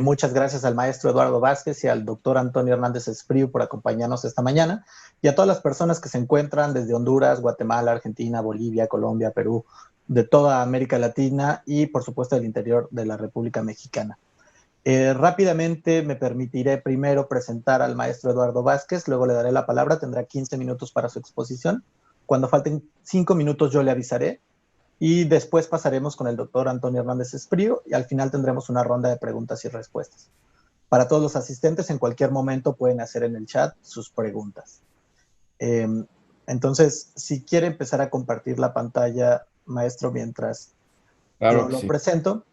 Muchas gracias al maestro Eduardo Vázquez y al doctor Antonio Hernández Espriu por acompañarnos esta mañana, y a todas las personas que se encuentran desde Honduras, Guatemala, Argentina, Bolivia, Colombia, Perú, de toda América Latina y por supuesto del interior de la República Mexicana. Rápidamente me permitiré primero presentar al maestro Eduardo Vázquez, luego le daré la palabra, tendrá 15 minutos para su exposición. Cuando falten 5 minutos yo le avisaré, y después pasaremos con el doctor Antonio Hernández Espriu y al final tendremos una ronda de preguntas y respuestas. Para todos los asistentes, en cualquier momento pueden hacer en el chat sus preguntas. Entonces, si quiere empezar a compartir la pantalla, maestro, mientras yo lo presento.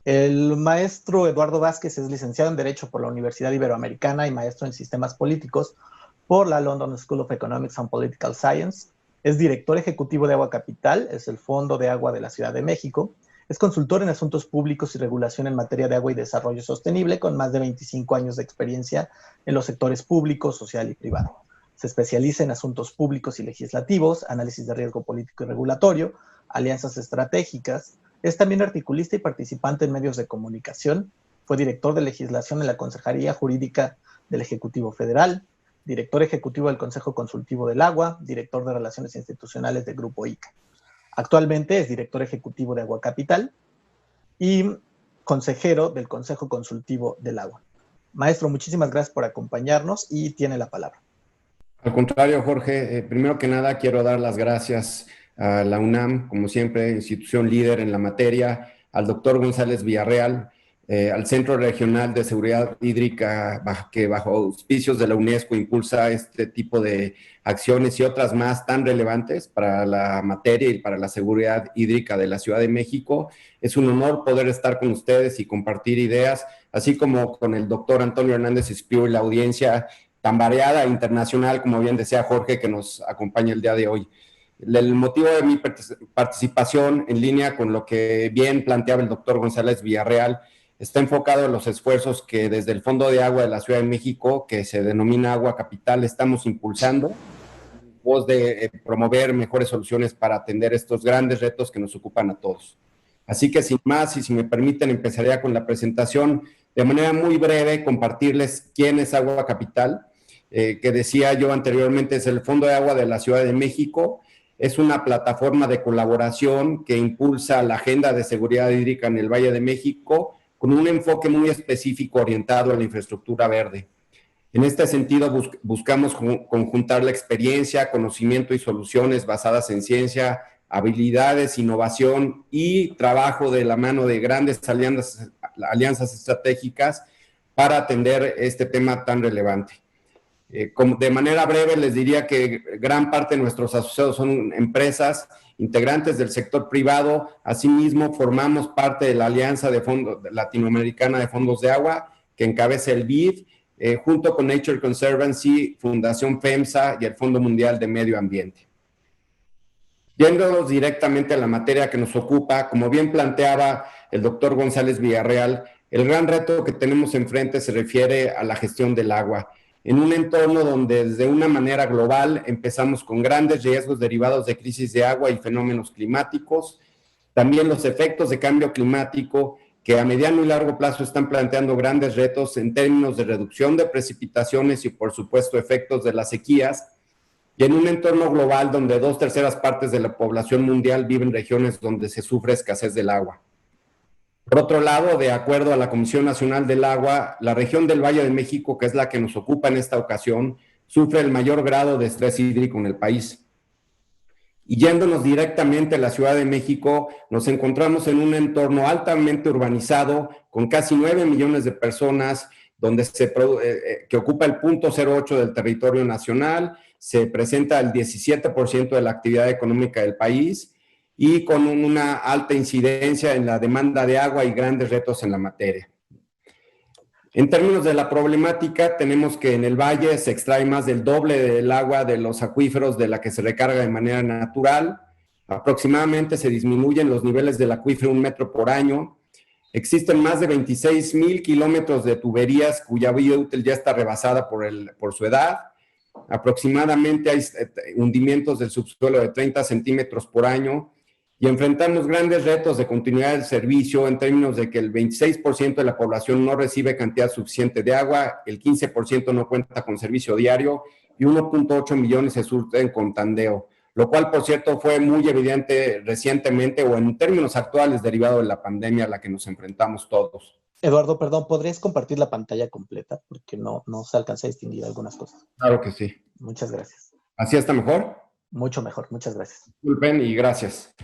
El maestro Eduardo Vázquez es licenciado en Derecho por la Universidad Iberoamericana y maestro en Sistemas Políticos por la London School of Economics and Political Science. Es director ejecutivo de Agua Capital, es el Fondo de Agua de la Ciudad de México. Es consultor en asuntos públicos y regulación en materia de agua y desarrollo sostenible, con más de 25 años de experiencia en los sectores público, social y privado. Se especializa en asuntos públicos y legislativos, análisis de riesgo político y regulatorio, alianzas estratégicas. Es también articulista y participante en medios de comunicación. Fue director de legislación en la Consejería Jurídica del Ejecutivo Federal, director ejecutivo del Consejo Consultivo del Agua, director de Relaciones Institucionales del Grupo ICA. Actualmente es director ejecutivo de Agua Capital y consejero del Consejo Consultivo del Agua. Maestro, muchísimas gracias por acompañarnos y tiene la palabra. Al contrario, Jorge, primero que nada quiero dar las gracias a la UNAM, como siempre, institución líder en la materia, al doctor González Villarreal, al Centro Regional de Seguridad Hídrica, que bajo auspicios de la UNESCO impulsa este tipo de acciones y otras más tan relevantes para la materia y para la seguridad hídrica de la Ciudad de México. Es un honor poder estar con ustedes y compartir ideas, así como con el doctor Antonio Hernández Espriu y la audiencia tan variada e internacional, como bien decía Jorge, que nos acompaña el día de hoy. El motivo de mi participación, en línea con lo que bien planteaba el doctor González Villarreal, está enfocado en los esfuerzos que desde el Fondo de Agua de la Ciudad de México, que se denomina Agua Capital, estamos impulsando, en pos de promover mejores soluciones para atender estos grandes retos que nos ocupan a todos. Así que sin más, y si me permiten, empezaría con la presentación. De manera muy breve, compartirles quién es Agua Capital, que decía yo anteriormente, es el Fondo de Agua de la Ciudad de México. Es una plataforma de colaboración que impulsa la agenda de seguridad hídrica en el Valle de México, con un enfoque muy específico orientado a la infraestructura verde. En este sentido, buscamos conjuntar la experiencia, conocimiento y soluciones basadas en ciencia, habilidades, innovación y trabajo de la mano de grandes alianzas estratégicas para atender este tema tan relevante. De manera breve, les diría que gran parte de nuestros asociados son empresas integrantes del sector privado. Asimismo, formamos parte de la Alianza Latinoamericana de Fondos de Agua, que encabeza el BID, junto con Nature Conservancy, Fundación FEMSA y el Fondo Mundial de Medio Ambiente. Yéndonos directamente a la materia que nos ocupa, como bien planteaba el doctor González Villarreal, el gran reto que tenemos enfrente se refiere a la gestión del agua. En un entorno donde desde una manera global empezamos con grandes riesgos derivados de crisis de agua y fenómenos climáticos, también los efectos de cambio climático que a mediano y largo plazo están planteando grandes retos en términos de reducción de precipitaciones y por supuesto efectos de las sequías, y en un entorno global donde 2/3 partes de la población mundial viven en regiones donde se sufre escasez del agua. Por otro lado, de acuerdo a la Comisión Nacional del Agua, la región del Valle de México, que es la que nos ocupa en esta ocasión, sufre el mayor grado de estrés hídrico en el país. Y yéndonos directamente a la Ciudad de México, nos encontramos en un entorno altamente urbanizado, con casi 9 millones de personas, donde que ocupa el 0.08 del territorio nacional, se presenta el 17% de la actividad económica del país, y con una alta incidencia en la demanda de agua y grandes retos en la materia. En términos de la problemática, tenemos que en el valle se extrae más del doble del agua de los acuíferos de la que se recarga de manera natural. Aproximadamente se disminuyen los niveles del acuífero 1 metro por año. Existen más de 26,000 kilómetros de tuberías cuya vida útil ya está rebasada por su edad. Aproximadamente hay hundimientos del subsuelo de 30 centímetros por año. y enfrentamos grandes retos de continuidad del servicio en términos de que el 26% de la población no recibe cantidad suficiente de agua, el 15% no cuenta con servicio diario y 1.8 millones se surten con tandeo, lo cual, por cierto, fue muy evidente recientemente o en términos actuales derivado de la pandemia a la que nos enfrentamos todos. Eduardo, perdón, ¿podrías compartir la pantalla completa? Porque no se alcanza a distinguir algunas cosas. Claro que sí. Muchas gracias. ¿Así está mejor? Mucho mejor, muchas gracias. Disculpen y gracias.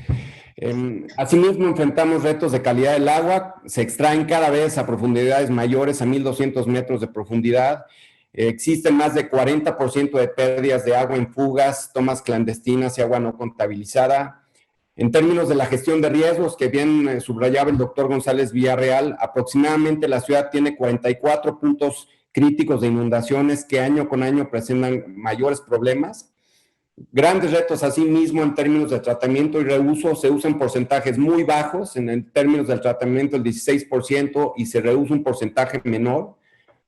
Asimismo, enfrentamos retos de calidad del agua. Se extraen cada vez a profundidades mayores, a 1.200 metros de profundidad. Existen más de 40% de pérdidas de agua en fugas, tomas clandestinas y agua no contabilizada. En términos de la gestión de riesgos, que bien subrayaba el doctor González Villarreal, aproximadamente la ciudad tiene 44 puntos críticos de inundaciones que año con año presentan mayores problemas. Grandes retos asimismo en términos de tratamiento y reuso, se usan porcentajes muy bajos, en términos del tratamiento el 16% y se reusa un porcentaje menor.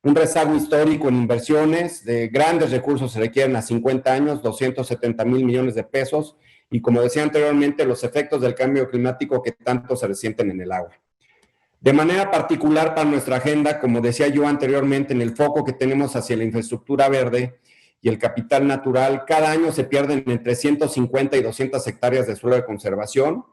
Un rezago histórico en inversiones, de grandes recursos se requieren a 50 años, 270,000 millones de pesos, y como decía anteriormente, los efectos del cambio climático que tanto se resienten en el agua. De manera particular para nuestra agenda, como decía yo anteriormente, en el foco que tenemos hacia la infraestructura verde y el capital natural, cada año se pierden entre 150 y 200 hectáreas de suelo de conservación,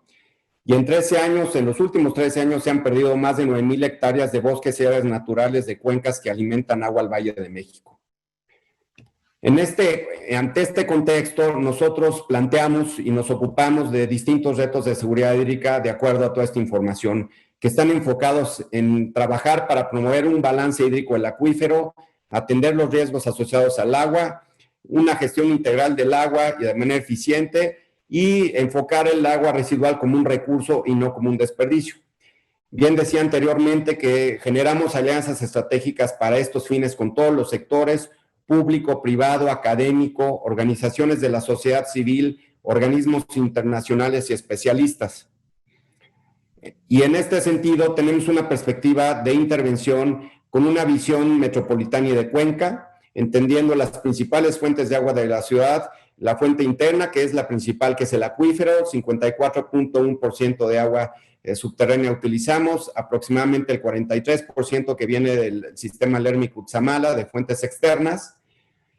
y en 13 años, en los últimos 13 años, se han perdido más de 9,000 hectáreas de bosques y áreas naturales de cuencas que alimentan agua al Valle de México. Ante este contexto, nosotros planteamos y nos ocupamos de distintos retos de seguridad hídrica de acuerdo a toda esta información, que están enfocados en trabajar para promover un balance hídrico del acuífero, atender los riesgos asociados al agua, una gestión integral del agua y de manera eficiente, y enfocar el agua residual como un recurso y no como un desperdicio. Bien decía anteriormente que generamos alianzas estratégicas para estos fines con todos los sectores, público, privado, académico, organizaciones de la sociedad civil, organismos internacionales y especialistas. Y en este sentido tenemos una perspectiva de intervención con una visión metropolitana y de cuenca, entendiendo las principales fuentes de agua de la ciudad, la fuente interna, que es la principal, que es el acuífero, 54.1% de agua subterránea utilizamos, aproximadamente el 43% que viene del sistema Lermi-Cutzamala, de fuentes externas.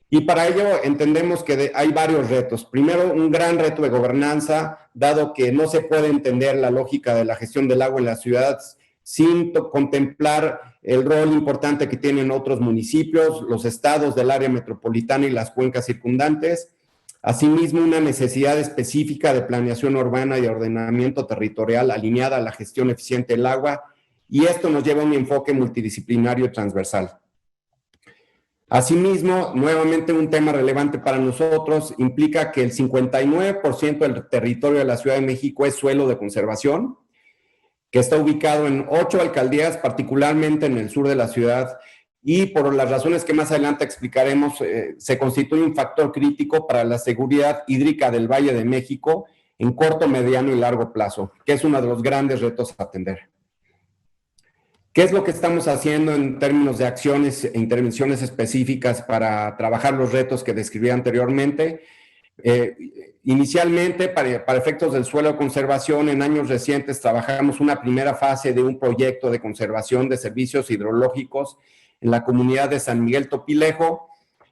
Y para ello entendemos que hay varios retos. Primero, un gran reto de gobernanza, dado que no se puede entender la lógica de la gestión del agua en la ciudad sin contemplar el rol importante que tienen otros municipios, los estados del área metropolitana y las cuencas circundantes. Asimismo, una necesidad específica de planeación urbana y de ordenamiento territorial alineada a la gestión eficiente del agua, y esto nos lleva a un enfoque multidisciplinario y transversal. Asimismo, nuevamente un tema relevante para nosotros implica que el 59% del territorio de la Ciudad de México es suelo de conservación, que está ubicado en 8 alcaldías, particularmente en el sur de la ciudad, y por las razones que más adelante explicaremos, se constituye un factor crítico para la seguridad hídrica del Valle de México en corto, mediano y largo plazo, que es uno de los grandes retos a atender. ¿Qué es lo que estamos haciendo en términos de acciones e intervenciones específicas para trabajar los retos que describí anteriormente? Inicialmente, para efectos del suelo de conservación, en años recientes trabajamos una primera fase de un proyecto de conservación de servicios hidrológicos en la comunidad de San Miguel Topilejo.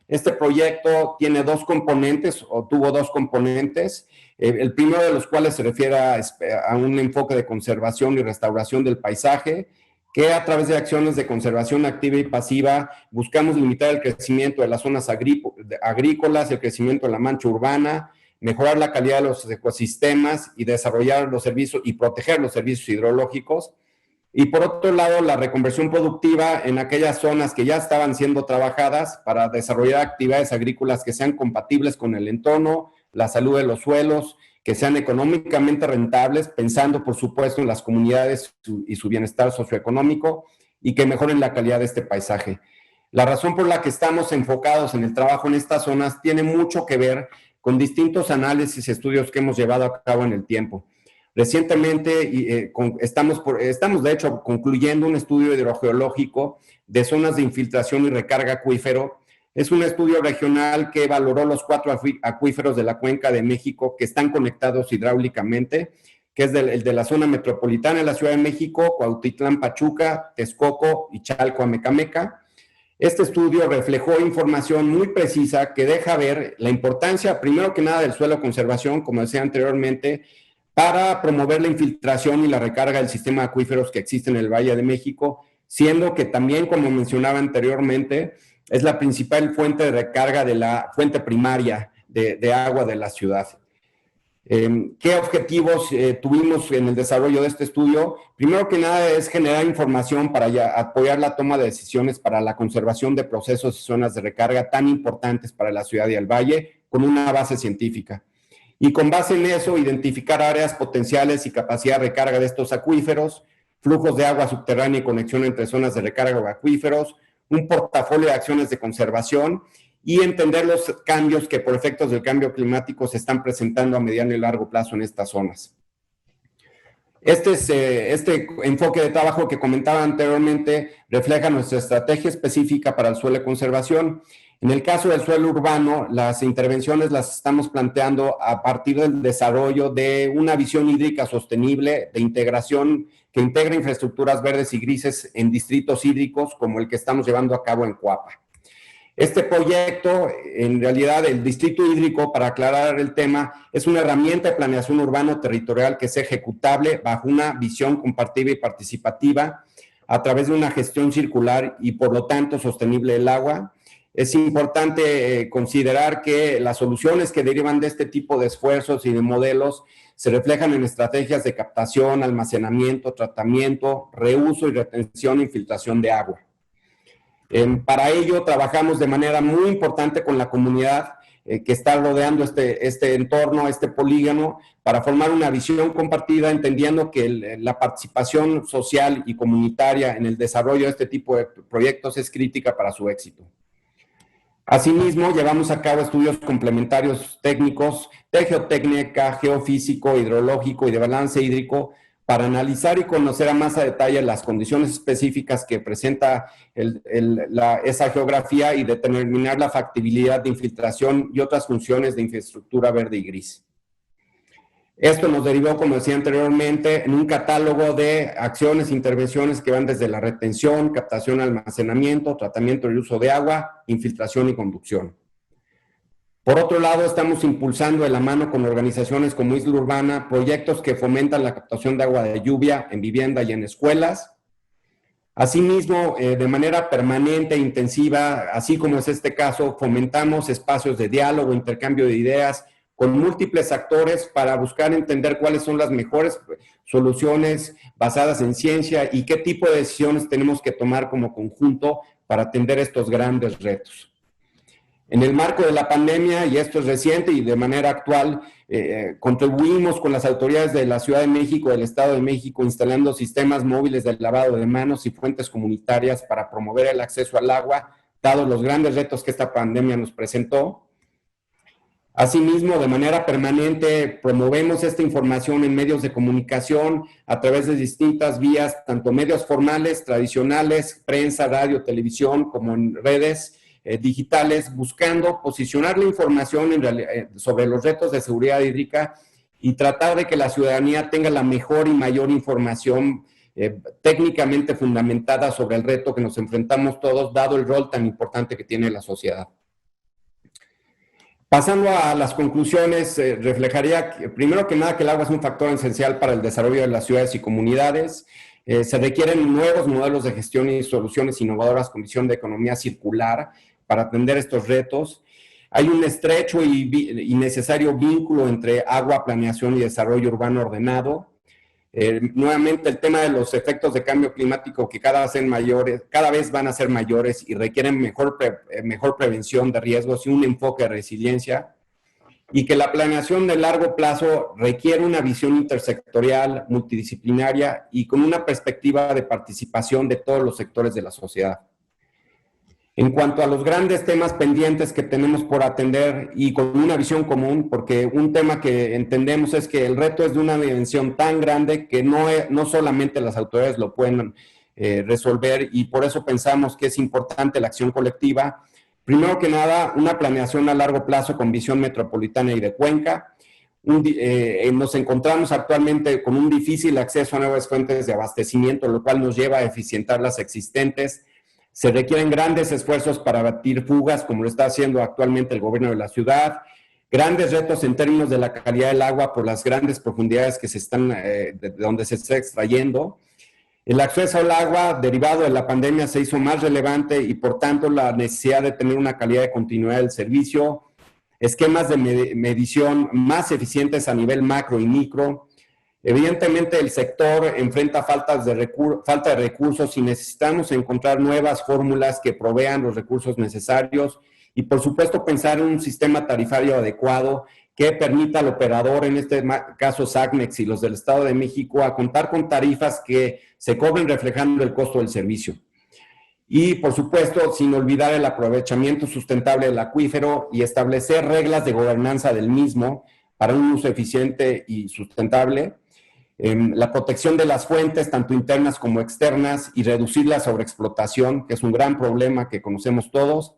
Este proyecto tiene dos componentes, o tuvo dos componentes, el primero de los cuales se refiere a un enfoque de conservación y restauración del paisaje, que a través de acciones de conservación activa y pasiva buscamos limitar el crecimiento de las zonas agrícolas, el crecimiento de la mancha urbana, mejorar la calidad de los ecosistemas y desarrollar los servicios y proteger los servicios hidrológicos. Y por otro lado, la reconversión productiva en aquellas zonas que ya estaban siendo trabajadas para desarrollar actividades agrícolas que sean compatibles con el entorno, la salud de los suelos, que sean económicamente rentables, pensando por supuesto en las comunidades y su bienestar socioeconómico, y que mejoren la calidad de este paisaje. La razón por la que estamos enfocados en el trabajo en estas zonas tiene mucho que ver con distintos análisis y estudios que hemos llevado a cabo en el tiempo. Recientemente estamos de hecho concluyendo un estudio hidrogeológico de zonas de infiltración y recarga acuífero. Es un estudio regional que valoró los 4 acuíferos de la Cuenca de México que están conectados hidráulicamente, que es el de la zona metropolitana de la Ciudad de México, Cuautitlán, Pachuca, Texcoco y Chalco, Amecameca. Este estudio reflejó información muy precisa que deja ver la importancia, primero que nada, del suelo de conservación, como decía anteriormente, para promover la infiltración y la recarga del sistema de acuíferos que existe en el Valle de México, siendo que también, como mencionaba anteriormente, es la principal fuente de recarga de la fuente primaria de agua de la ciudad. ¿Qué objetivos tuvimos en el desarrollo de este estudio? Primero que nada es generar información para apoyar la toma de decisiones para la conservación de procesos y zonas de recarga tan importantes para la ciudad y el valle, con una base científica. Y con base en eso, identificar áreas potenciales y capacidad de recarga de estos acuíferos, flujos de agua subterránea y conexión entre zonas de recarga de acuíferos, un portafolio de acciones de conservación y entender los cambios que por efectos del cambio climático se están presentando a mediano y largo plazo en estas zonas. Este enfoque de trabajo que comentaba anteriormente refleja nuestra estrategia específica para el suelo de conservación. En el caso del suelo urbano, las intervenciones las estamos planteando a partir del desarrollo de una visión hídrica sostenible, de integración que integra infraestructuras verdes y grises en distritos hídricos como el que estamos llevando a cabo en Coapa. Este proyecto, en realidad, el distrito hídrico, para aclarar el tema, es una herramienta de planeación urbano territorial que es ejecutable bajo una visión compartida y participativa a través de una gestión circular y, por lo tanto, sostenible del agua. Es importante considerar que las soluciones que derivan de este tipo de esfuerzos y de modelos se reflejan en estrategias de captación, almacenamiento, tratamiento, reuso y retención e infiltración de agua. Para ello trabajamos de manera muy importante con la comunidad que está rodeando este entorno, este polígono, para formar una visión compartida, entendiendo que la participación social y comunitaria en el desarrollo de este tipo de proyectos es crítica para su éxito. Asimismo, llevamos a cabo estudios complementarios técnicos de geotécnica, geofísico, hidrológico y de balance hídrico, para analizar y conocer a más a detalle las condiciones específicas que presenta esa geografía y determinar la factibilidad de infiltración y otras funciones de infraestructura verde y gris. Esto nos derivó, como decía anteriormente, en un catálogo de acciones e intervenciones que van desde la retención, captación, almacenamiento, tratamiento y uso de agua, infiltración y conducción. Por otro lado, estamos impulsando de la mano con organizaciones como Isla Urbana proyectos que fomentan la captación de agua de lluvia en vivienda y en escuelas. Asimismo, de manera permanente e intensiva, así como es este caso, fomentamos espacios de diálogo, intercambio de ideas con múltiples actores para buscar entender cuáles son las mejores soluciones basadas en ciencia y qué tipo de decisiones tenemos que tomar como conjunto para atender estos grandes retos. En el marco de la pandemia, y esto es reciente y de manera actual, contribuimos con las autoridades de la Ciudad de México, del Estado de México, instalando sistemas móviles de lavado de manos y fuentes comunitarias para promover el acceso al agua, dados los grandes retos que esta pandemia nos presentó. Asimismo, de manera permanente, promovemos esta información en medios de comunicación a través de distintas vías, tanto medios formales, tradicionales, prensa, radio, televisión, como en redes digitales, buscando posicionar la información sobre los retos de seguridad hídrica y tratar de que la ciudadanía tenga la mejor y mayor información técnicamente fundamentada sobre el reto que nos enfrentamos todos, dado el rol tan importante que tiene la sociedad. Pasando a las conclusiones, reflejaría primero que nada que el agua es un factor esencial para el desarrollo de las ciudades y comunidades. Se requieren nuevos modelos de gestión y soluciones innovadoras con visión de economía circular para atender estos retos. Hay un estrecho y necesario vínculo entre agua, planeación y desarrollo urbano ordenado. Nuevamente, el tema de los efectos de cambio climático que cada vez van a ser mayores y requieren mejor prevención de riesgos y un enfoque de resiliencia. Y que la planeación de largo plazo requiere una visión intersectorial, multidisciplinaria y con una perspectiva de participación de todos los sectores de la sociedad. En cuanto a los grandes temas pendientes que tenemos por atender y con una visión común, porque un tema que entendemos es que el reto es de una dimensión tan grande que no solamente las autoridades lo pueden resolver, y por eso pensamos que es importante la acción colectiva. Primero que nada, una planeación a largo plazo con visión metropolitana y de cuenca, Nos encontramos actualmente con un difícil acceso a nuevas fuentes de abastecimiento, lo cual nos lleva a eficientar las existentes. Se requieren grandes esfuerzos para abatir fugas, como lo está haciendo actualmente el gobierno de la ciudad. Grandes retos en términos de la calidad del agua por las grandes profundidades que de donde se está extrayendo. El acceso al agua derivado de la pandemia se hizo más relevante y, por tanto, la necesidad de tener una calidad de continuidad del servicio, esquemas de medición más eficientes a nivel macro y micro. Evidentemente, el sector enfrenta falta de recursos y necesitamos encontrar nuevas fórmulas que provean los recursos necesarios y, por supuesto, pensar en un sistema tarifario adecuado que permita al operador, en este caso SACMEX y los del Estado de México, a contar con tarifas que se cobren reflejando el costo del servicio. Y, por supuesto, sin olvidar el aprovechamiento sustentable del acuífero y establecer reglas de gobernanza del mismo para un uso eficiente y sustentable, la protección de las fuentes, tanto internas como externas, y reducir la sobreexplotación, que es un gran problema que conocemos todos,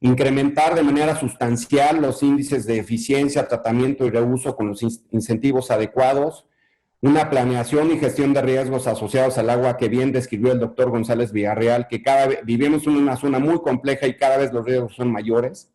incrementar de manera sustancial los índices de eficiencia, tratamiento y reuso con los incentivos adecuados, una planeación y gestión de riesgos asociados al agua que bien describió el doctor González Villarreal, que cada vez vivimos en una zona muy compleja y cada vez los riesgos son mayores.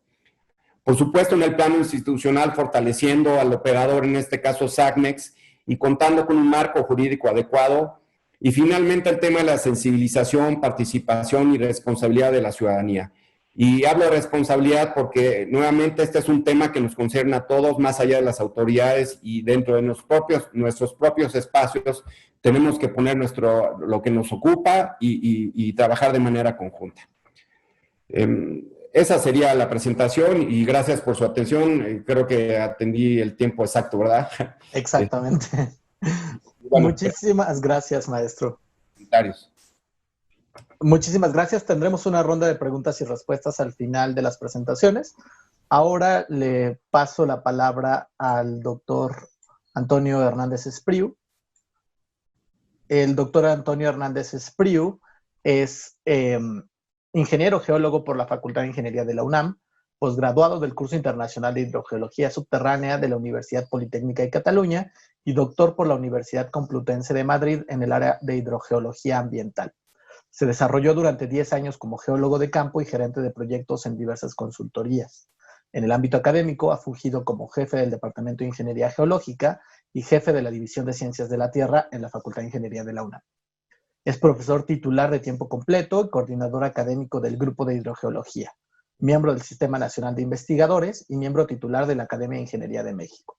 Por supuesto, en el plano institucional, fortaleciendo al operador, en este caso SACMEX, y contando con un marco jurídico adecuado. Y finalmente, el tema de la sensibilización, participación y responsabilidad de la ciudadanía. Y hablo de responsabilidad porque, nuevamente, este es un tema que nos concierne a todos, más allá de las autoridades, y dentro de nuestros propios espacios tenemos que poner lo que nos ocupa y trabajar de manera conjunta. Esa sería la presentación y gracias por su atención. Creo que atendí el tiempo exacto, ¿verdad? Exactamente. Bueno, muchísimas gracias, maestro. Comentarios. Muchísimas gracias. Tendremos una ronda de preguntas y respuestas al final de las presentaciones. Ahora le paso la palabra al doctor Antonio Hernández Espriu. El doctor Antonio Hernández Espriu es ingeniero geólogo por la Facultad de Ingeniería de la UNAM, posgraduado del curso internacional de hidrogeología subterránea de la Universidad Politécnica de Cataluña y doctor por la Universidad Complutense de Madrid en el área de hidrogeología ambiental. Se desarrolló durante 10 años como geólogo de campo y gerente de proyectos en diversas consultorías. En el ámbito académico ha fungido como jefe del Departamento de Ingeniería Geológica y jefe de la División de Ciencias de la Tierra en la Facultad de Ingeniería de la UNAM. Es profesor titular de tiempo completo y coordinador académico del Grupo de Hidrogeología, miembro del Sistema Nacional de Investigadores y miembro titular de la Academia de Ingeniería de México.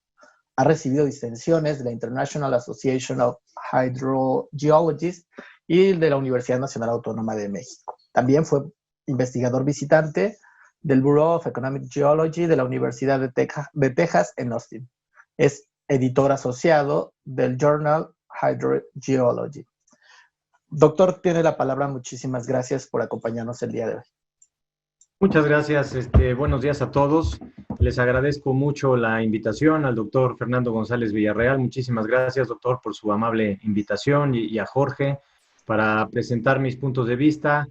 Ha recibido distinciones de la International Association of Hydrogeologists y de la Universidad Nacional Autónoma de México. También fue investigador visitante del Bureau of Economic Geology de la Universidad de Texas en Austin. Es editor asociado del Journal Hydrogeology. Doctor, tiene la palabra. Muchísimas gracias por acompañarnos el día de hoy. Muchas gracias. Buenos días a todos. Les agradezco mucho la invitación al doctor Fernando González Villarreal. Muchísimas gracias, doctor, por su amable invitación y a Jorge para presentar mis puntos de vista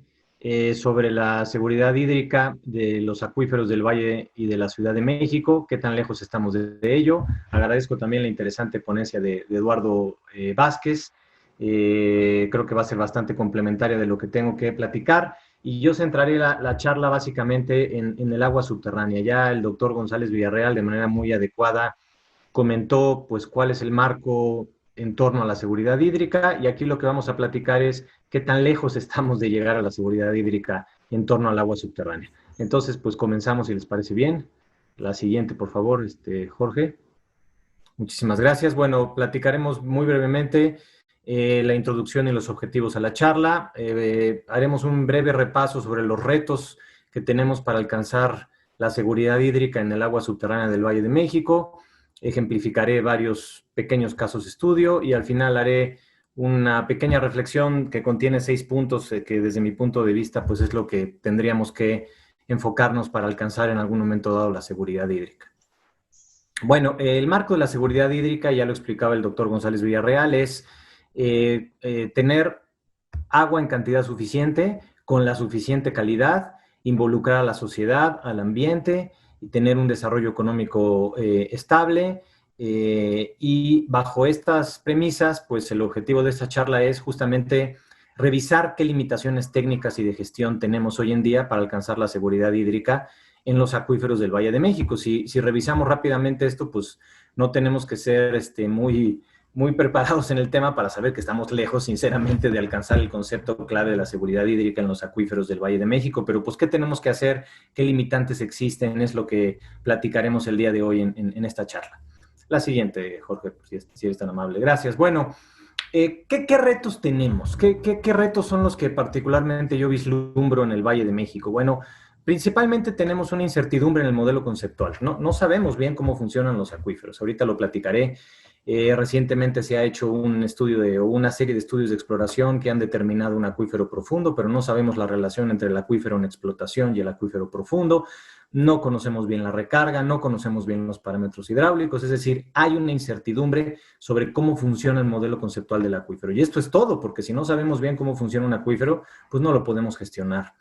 sobre la seguridad hídrica de los acuíferos del Valle y de la Ciudad de México, qué tan lejos estamos de ello. Agradezco también la interesante ponencia de Eduardo Vázquez. Creo que va a ser bastante complementaria de lo que tengo que platicar. Y yo centraré la charla básicamente en el agua subterránea. Ya el doctor González Villarreal, de manera muy adecuada, comentó pues cuál es el marco en torno a la seguridad hídrica, y aquí lo que vamos a platicar es qué tan lejos estamos de llegar a la seguridad hídrica en torno al agua subterránea. Entonces, pues comenzamos, si les parece bien. La siguiente, por favor, Jorge. Muchísimas gracias. Bueno, platicaremos muy brevemente la introducción y los objetivos a la charla. Haremos un breve repaso sobre los retos que tenemos para alcanzar la seguridad hídrica en el agua subterránea del Valle de México. Ejemplificaré varios pequeños casos de estudio y al final haré una pequeña reflexión que contiene 6 puntos que desde mi punto de vista pues es lo que tendríamos que enfocarnos para alcanzar en algún momento dado la seguridad hídrica. Bueno, el marco de la seguridad hídrica, ya lo explicaba el doctor González Villarreal, es tener agua en cantidad suficiente, con la suficiente calidad, involucrar a la sociedad, al ambiente, y tener un desarrollo económico estable, Y bajo estas premisas, pues el objetivo de esta charla es justamente revisar qué limitaciones técnicas y de gestión tenemos hoy en día para alcanzar la seguridad hídrica en los acuíferos del Valle de México. Si revisamos rápidamente esto, pues no tenemos que ser muy preparados en el tema para saber que estamos lejos, sinceramente, de alcanzar el concepto clave de la seguridad hídrica en los acuíferos del Valle de México. Pero, pues, ¿qué tenemos que hacer? ¿Qué limitantes existen? Es lo que platicaremos el día de hoy en esta charla. La siguiente, Jorge, si eres tan amable. Gracias. Bueno, ¿qué retos tenemos? ¿Qué retos son los que particularmente yo vislumbro en el Valle de México? Bueno, principalmente tenemos una incertidumbre en el modelo conceptual. No sabemos bien cómo funcionan los acuíferos. Ahorita lo platicaré. Recientemente se ha hecho un estudio una serie de estudios de exploración que han determinado un acuífero profundo, pero no sabemos la relación entre el acuífero en explotación y el acuífero profundo. No conocemos bien la recarga, no conocemos bien los parámetros hidráulicos, es decir, hay una incertidumbre sobre cómo funciona el modelo conceptual del acuífero. Y esto es todo, porque si no sabemos bien cómo funciona un acuífero, pues no lo podemos gestionar.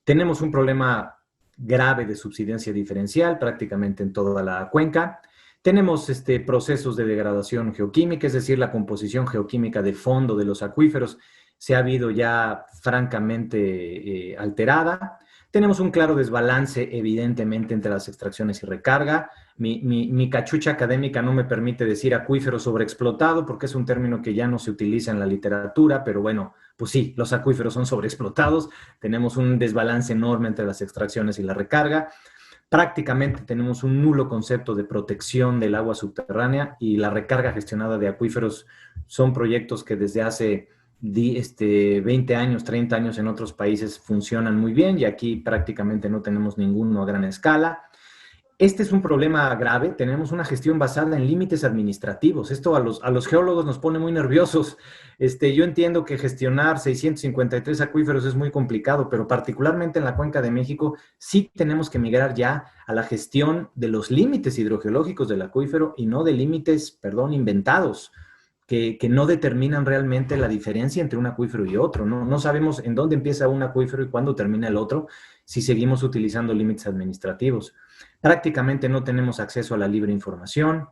Tenemos un problema grave de subsidencia diferencial prácticamente en toda la cuenca. Tenemos procesos de degradación geoquímica, es decir, la composición geoquímica de fondo de los acuíferos se ha habido ya francamente alterada. Tenemos un claro desbalance, evidentemente, entre las extracciones y recarga. Mi cachucha académica no me permite decir acuífero sobreexplotado, porque es un término que ya no se utiliza en la literatura, pero bueno, pues sí, los acuíferos son sobreexplotados. Tenemos un desbalance enorme entre las extracciones y la recarga. Prácticamente tenemos un nulo concepto de protección del agua subterránea y la recarga gestionada de acuíferos son proyectos que desde hace 20 años, 30 años en otros países funcionan muy bien y aquí prácticamente no tenemos ninguno a gran escala. Este es un problema grave. Tenemos una gestión basada en límites administrativos. Esto a los geólogos nos pone muy nerviosos. Yo entiendo que gestionar 653 acuíferos es muy complicado, pero particularmente en la Cuenca de México sí tenemos que migrar ya a la gestión de los límites hidrogeológicos del acuífero y no de límites, inventados, que no determinan realmente la diferencia entre un acuífero y otro. No sabemos en dónde empieza un acuífero y cuándo termina el otro si seguimos utilizando límites administrativos. Prácticamente no tenemos acceso a la libre información.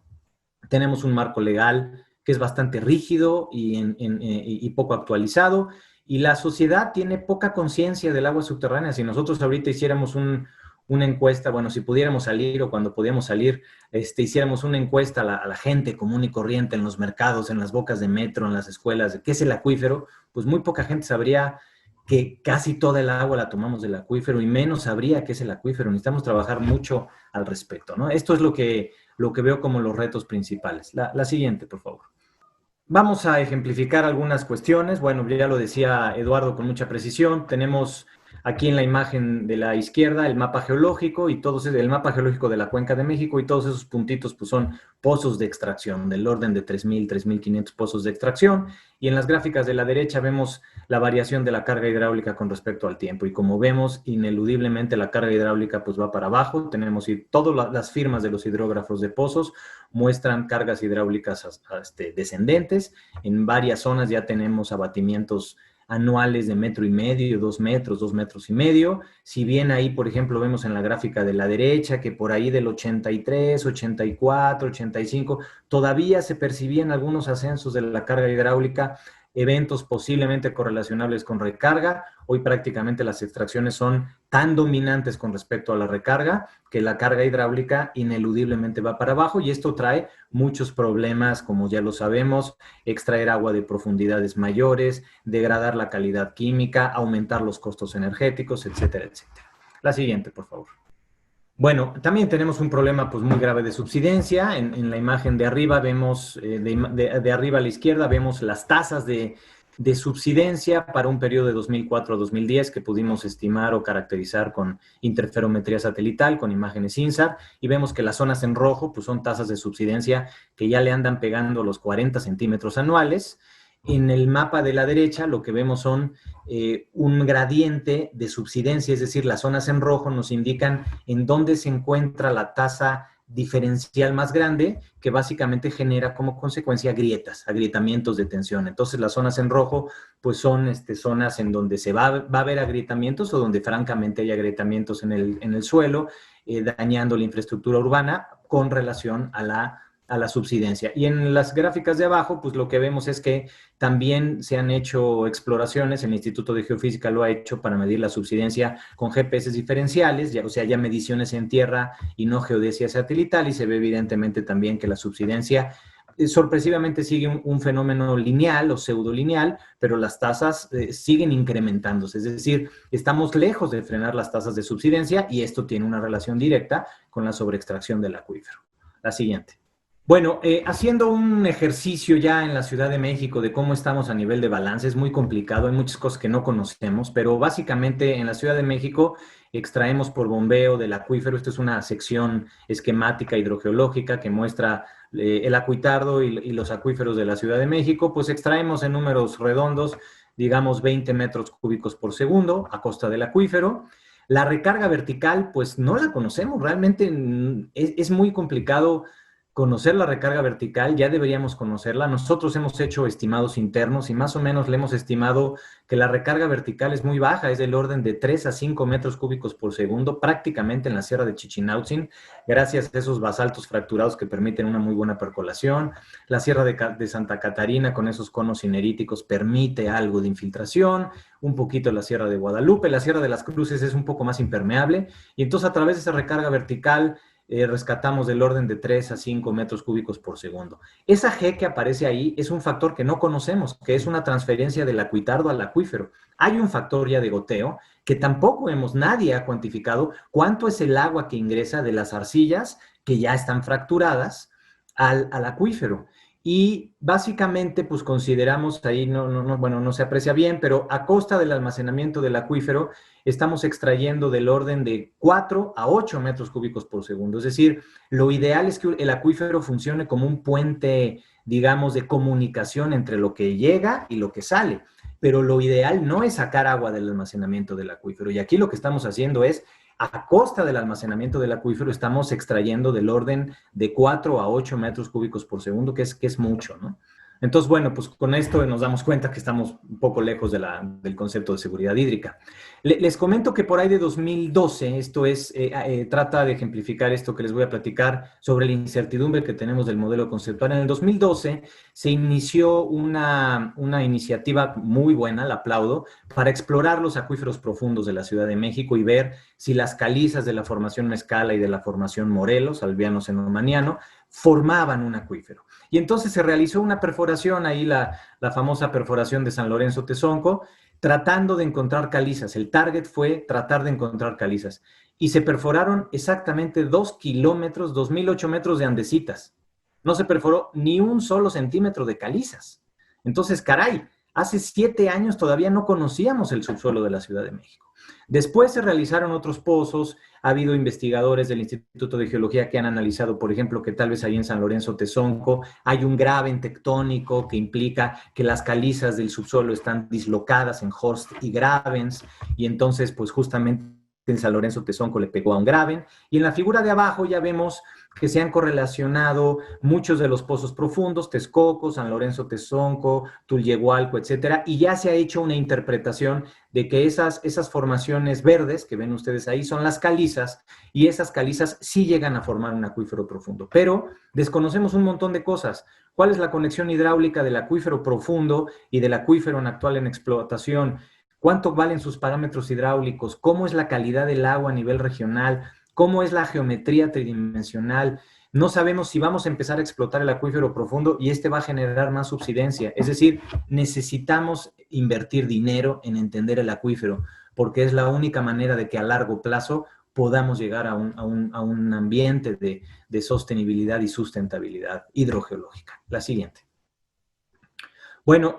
Tenemos un marco legal que es bastante rígido y poco actualizado. Y la sociedad tiene poca conciencia del agua subterránea. Si nosotros ahorita hiciéramos una encuesta, bueno, si pudiéramos salir o cuando podíamos salir, hiciéramos una encuesta a la gente común y corriente en los mercados, en las bocas de metro, en las escuelas, de qué es el acuífero, pues muy poca gente sabría que casi toda el agua la tomamos del acuífero y menos sabría qué es el acuífero. Necesitamos trabajar mucho al respecto, ¿no? Esto es lo que veo como los retos principales. La siguiente, por favor. Vamos a ejemplificar algunas cuestiones. Bueno, ya lo decía Eduardo con mucha precisión. Tenemos aquí en la imagen de la izquierda el mapa geológico y el mapa geológico de la Cuenca de México y todos esos puntitos pues son pozos de extracción del orden de 3.000, 3.500 pozos de extracción. Y en las gráficas de la derecha vemos la variación de la carga hidráulica con respecto al tiempo. Y como vemos, ineludiblemente la carga hidráulica pues va para abajo. Tenemos todas las firmas de los hidrógrafos de pozos muestran cargas hidráulicas descendentes. En varias zonas ya tenemos abatimientos anuales de 1,5 metros, 2 metros, 2,5 metros. Si bien ahí, por ejemplo, vemos en la gráfica de la derecha que por ahí del 83, 84, 85, todavía se percibían algunos ascensos de la carga hidráulica, eventos posiblemente correlacionables con recarga. Hoy prácticamente las extracciones son tan dominantes con respecto a la recarga que la carga hidráulica ineludiblemente va para abajo y esto trae muchos problemas, como ya lo sabemos, extraer agua de profundidades mayores, degradar la calidad química, aumentar los costos energéticos, etcétera, etcétera. La siguiente, por favor. Bueno, también tenemos un problema pues muy grave de subsidencia. En la imagen de arriba vemos, de arriba a la izquierda, vemos las tasas de subsidencia para un periodo de 2004 a 2010 que pudimos estimar o caracterizar con interferometría satelital, con imágenes INSAR, y vemos que las zonas en rojo pues son tasas de subsidencia que ya le andan pegando los 40 centímetros anuales. En el mapa de la derecha lo que vemos son un gradiente de subsidencia, es decir, las zonas en rojo nos indican en dónde se encuentra la tasa diferencial más grande que básicamente genera como consecuencia grietas, agrietamientos de tensión. Entonces las zonas en rojo pues son zonas en donde se va a haber agrietamientos o donde francamente hay agrietamientos en el suelo, dañando la infraestructura urbana con relación a la a la subsidencia. Y en las gráficas de abajo, pues lo que vemos es que también se han hecho exploraciones, el Instituto de Geofísica lo ha hecho para medir la subsidencia con GPS diferenciales, ya, o sea, ya mediciones en tierra y no geodesia satelital, y se ve evidentemente también que la subsidencia sorpresivamente sigue un fenómeno lineal o pseudolineal, pero las tasas siguen incrementándose. Es decir, estamos lejos de frenar las tasas de subsidencia y esto tiene una relación directa con la sobreextracción del acuífero. La siguiente. Bueno, haciendo un ejercicio ya en la Ciudad de México de cómo estamos a nivel de balance, es muy complicado, hay muchas cosas que no conocemos, pero básicamente en la Ciudad de México extraemos por bombeo del acuífero. Esta es una sección esquemática hidrogeológica que muestra el acuitardo y los acuíferos de la Ciudad de México. Pues extraemos en números redondos, digamos 20 metros cúbicos por segundo a costa del acuífero. La recarga vertical, pues no la conocemos, realmente es muy complicado conocer la recarga vertical, ya deberíamos conocerla. Nosotros hemos hecho estimados internos y más o menos le hemos estimado que la recarga vertical es muy baja, es del orden de 3 a 5 metros cúbicos por segundo, prácticamente en la Sierra de Chichinautzin, gracias a esos basaltos fracturados que permiten una muy buena percolación. La Sierra de Santa Catarina, con esos conos cineríticos, permite algo de infiltración, un poquito la Sierra de Guadalupe. La Sierra de las Cruces es un poco más impermeable, y entonces a través de esa recarga vertical rescatamos del orden de 3 a 5 metros cúbicos por segundo. Esa G que aparece ahí es un factor que no conocemos, que es una transferencia del acuitardo al acuífero. Hay un factor ya de goteo que tampoco nadie ha cuantificado cuánto es el agua que ingresa de las arcillas que ya están fracturadas al acuífero. Y básicamente, pues consideramos ahí, bueno, no se aprecia bien, pero a costa del almacenamiento del acuífero, estamos extrayendo del orden de 4 a 8 metros cúbicos por segundo. Es decir, lo ideal es que el acuífero funcione como un puente, digamos, de comunicación entre lo que llega y lo que sale. Pero lo ideal no es sacar agua del almacenamiento del acuífero. Y aquí lo que estamos haciendo es, a costa del almacenamiento del acuífero, estamos extrayendo del orden de 4 a 8 metros cúbicos por segundo, que es mucho, ¿no? Entonces, bueno, pues con esto nos damos cuenta que estamos un poco lejos del concepto de seguridad hídrica. Les comento que por ahí de 2012, esto es, trata de ejemplificar esto que les voy a platicar sobre la incertidumbre que tenemos del modelo conceptual. En el 2012 se inició una iniciativa muy buena, la aplaudo, para explorar los acuíferos profundos de la Ciudad de México y ver si las calizas de la formación Mezcala y de la formación Morelos, Alveano-Cenomaniano, formaban un acuífero. Y entonces se realizó una perforación, ahí la famosa perforación de San Lorenzo Tezonco, tratando de encontrar calizas. El target fue tratar de encontrar calizas. Y se perforaron exactamente 2 kilómetros, 2008 metros de andesitas. No se perforó ni un solo centímetro de calizas. Entonces, caray, hace 7 años todavía no conocíamos el subsuelo de la Ciudad de México. Después se realizaron otros pozos, ha habido investigadores del Instituto de Geología que han analizado, por ejemplo, que tal vez ahí en San Lorenzo Tezonco hay un graben tectónico que implica que las calizas del subsuelo están dislocadas en horst y grabens, y entonces, pues justamente en San Lorenzo Tezonco le pegó a un graben, y en la figura de abajo ya vemos que se han correlacionado muchos de los pozos profundos, Texcoco, San Lorenzo Tezonco, Tulyehualco, etcétera, y ya se ha hecho una interpretación de que esas formaciones verdes que ven ustedes ahí son las calizas, y esas calizas sí llegan a formar un acuífero profundo. Pero desconocemos un montón de cosas. ¿Cuál es la conexión hidráulica del acuífero profundo y del acuífero actual en explotación? ¿Cuánto valen sus parámetros hidráulicos? ¿Cómo es la calidad del agua a nivel regional? ¿Cómo es la geometría tridimensional? No sabemos si vamos a empezar a explotar el acuífero profundo y este va a generar más subsidencia. Es decir, necesitamos invertir dinero en entender el acuífero, porque es la única manera de que a largo plazo podamos llegar a un ambiente de sostenibilidad y sustentabilidad hidrogeológica. La siguiente. Bueno,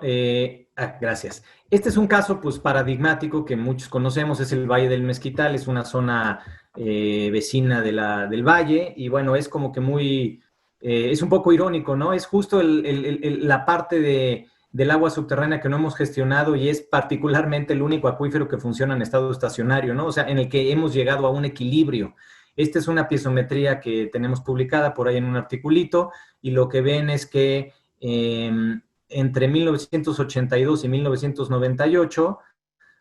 gracias. Este es un caso pues paradigmático que muchos conocemos, es el Valle del Mezquital, es una zona vecina del valle, y bueno, es como que muy, es un poco irónico, ¿no? Es justo la parte del agua subterránea que no hemos gestionado, y es particularmente el único acuífero que funciona en estado estacionario, ¿no? O sea, en el que hemos llegado a un equilibrio. Esta es una piezometría que tenemos publicada por ahí en un articulito, y lo que ven es que entre 1982 y 1998,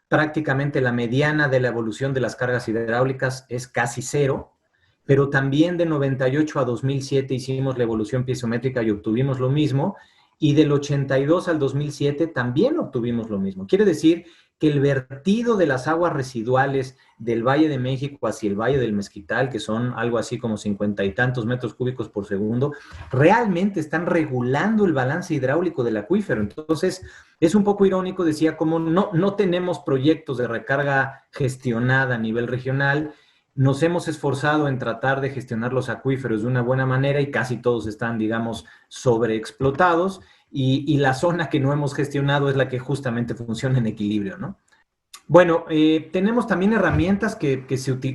prácticamente la mediana de la evolución de las cargas hidráulicas es casi cero, pero también de 98 a 2007 hicimos la evolución piezométrica y obtuvimos lo mismo, y del 82 al 2007 también obtuvimos lo mismo. Quiere decir que el vertido de las aguas residuales del Valle de México hacia el Valle del Mezquital, que son algo así como 50 y tantos metros cúbicos por segundo, realmente están regulando el balance hidráulico del acuífero. Entonces, es un poco irónico, decía, como no tenemos proyectos de recarga gestionada a nivel regional. Nos hemos esforzado en tratar de gestionar los acuíferos de una buena manera y casi todos están, digamos, sobreexplotados. Y la zona que no hemos gestionado es la que justamente funciona en equilibrio, ¿no? Bueno, tenemos también herramientas que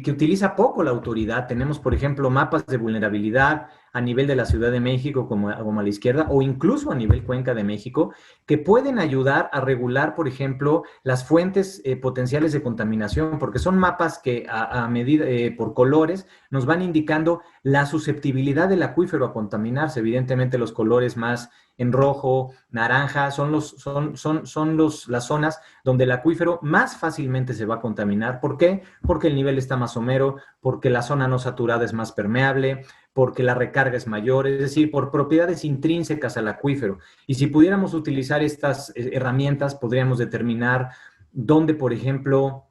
utiliza poco la autoridad. Tenemos, por ejemplo, mapas de vulnerabilidad a nivel de la Ciudad de México, como a la izquierda, o incluso a nivel Cuenca de México, que pueden ayudar a regular, por ejemplo, las fuentes potenciales de contaminación, porque son mapas que a medida, por colores, nos van indicando la susceptibilidad del acuífero a contaminarse. Evidentemente, los colores más en rojo, naranja, son las zonas donde el acuífero más fácilmente se va a contaminar. ¿Por qué? Porque el nivel está más somero, porque la zona no saturada es más permeable, porque la recarga es mayor, es decir, por propiedades intrínsecas al acuífero. Y si pudiéramos utilizar estas herramientas, podríamos determinar dónde, por ejemplo,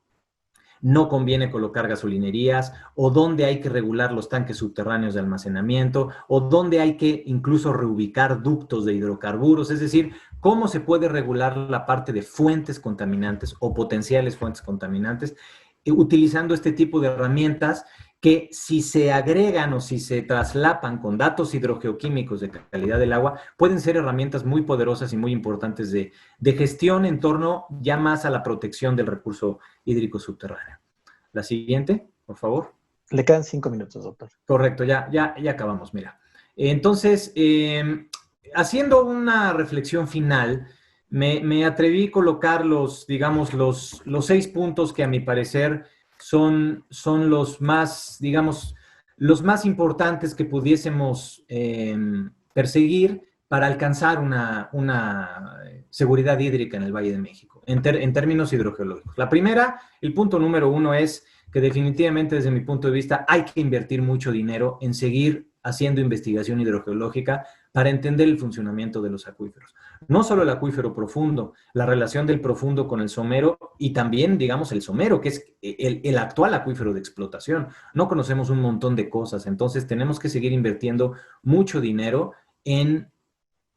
no conviene colocar gasolinerías, o dónde hay que regular los tanques subterráneos de almacenamiento, o dónde hay que incluso reubicar ductos de hidrocarburos, es decir, cómo se puede regular la parte de fuentes contaminantes o potenciales fuentes contaminantes, utilizando este tipo de herramientas que si se agregan o si se traslapan con datos hidrogeoquímicos de calidad del agua, pueden ser herramientas muy poderosas y muy importantes de gestión en torno ya más a la protección del recurso hídrico subterráneo. La siguiente, por favor. Le quedan 5 minutos, doctor. Correcto, ya acabamos, mira. Entonces, haciendo una reflexión final, me atreví a colocar los 6 puntos que a mi parecer son los más, digamos, los más importantes que pudiésemos perseguir para alcanzar una seguridad hídrica en el Valle de México, en términos hidrogeológicos. La primera, el punto número 1 es que definitivamente desde mi punto de vista hay que invertir mucho dinero en seguir haciendo investigación hidrogeológica para entender el funcionamiento de los acuíferos. No solo el acuífero profundo, la relación del profundo con el somero y también, digamos, el somero, que es el actual acuífero de explotación. No conocemos un montón de cosas, entonces tenemos que seguir invirtiendo mucho dinero en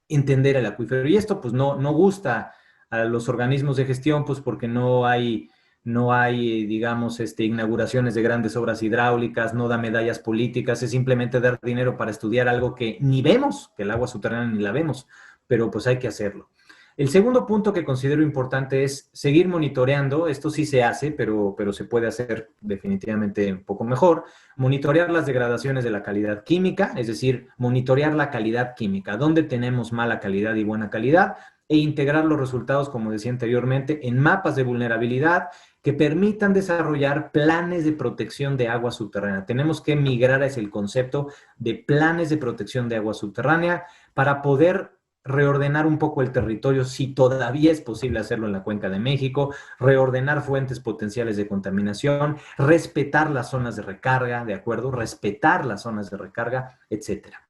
entender el acuífero. Y esto pues no gusta a los organismos de gestión, pues porque no hay, digamos, inauguraciones de grandes obras hidráulicas, no da medallas políticas, es simplemente dar dinero para estudiar algo que ni vemos, que el agua subterránea ni la vemos, pero pues hay que hacerlo. El segundo punto que considero importante es seguir monitoreando, esto sí se hace, pero se puede hacer definitivamente un poco mejor, monitorear las degradaciones de la calidad química, es decir, monitorear la calidad química, dónde tenemos mala calidad y buena calidad, e integrar los resultados, como decía anteriormente, en mapas de vulnerabilidad que permitan desarrollar planes de protección de agua subterránea. Tenemos que migrar a ese concepto de planes de protección de agua subterránea para poder reordenar un poco el territorio, si todavía es posible hacerlo en la Cuenca de México, reordenar fuentes potenciales de contaminación, respetar las zonas de recarga, ¿de acuerdo? Respetar las zonas de recarga, etcétera.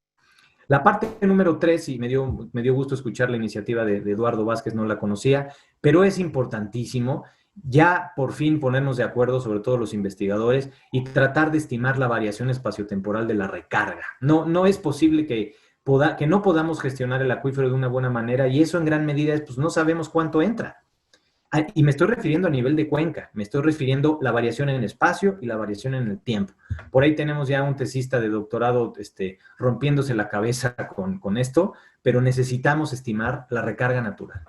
La parte número 3, y me dio gusto escuchar la iniciativa de Eduardo Vázquez, no la conocía, pero es importantísimo ya por fin ponernos de acuerdo, sobre todo los investigadores, y tratar de estimar la variación espaciotemporal de la recarga. No es posible que no podamos gestionar el acuífero de una buena manera, y eso en gran medida es, pues no sabemos cuánto entra. Y me estoy refiriendo a nivel de cuenca, me estoy refiriendo a la variación en espacio y la variación en el tiempo. Por ahí tenemos ya un tesista de doctorado rompiéndose la cabeza con esto, pero necesitamos estimar la recarga natural.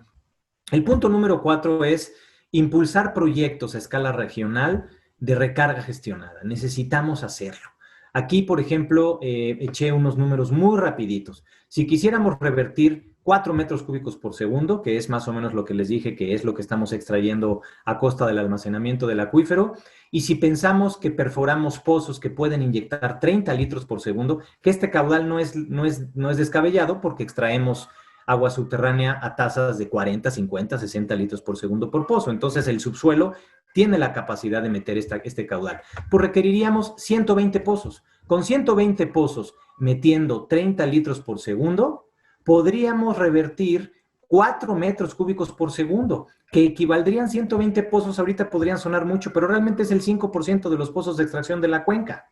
El punto número 4 es impulsar proyectos a escala regional de recarga gestionada. Necesitamos hacerlo. Aquí, por ejemplo, eché unos números muy rapiditos. Si quisiéramos revertir 4 metros cúbicos por segundo, que es más o menos lo que les dije, que es lo que estamos extrayendo a costa del almacenamiento del acuífero, y si pensamos que perforamos pozos que pueden inyectar 30 litros por segundo, que este caudal no es descabellado porque extraemos agua subterránea a tasas de 40, 50, 60 litros por segundo por pozo. Entonces el subsuelo tiene la capacidad de meter este caudal. Pues requeriríamos 120 pozos. Con 120 pozos metiendo 30 litros por segundo, podríamos revertir 4 metros cúbicos por segundo, que equivaldrían 120 pozos. Ahorita podrían sonar mucho, pero realmente es el 5% de los pozos de extracción de la cuenca.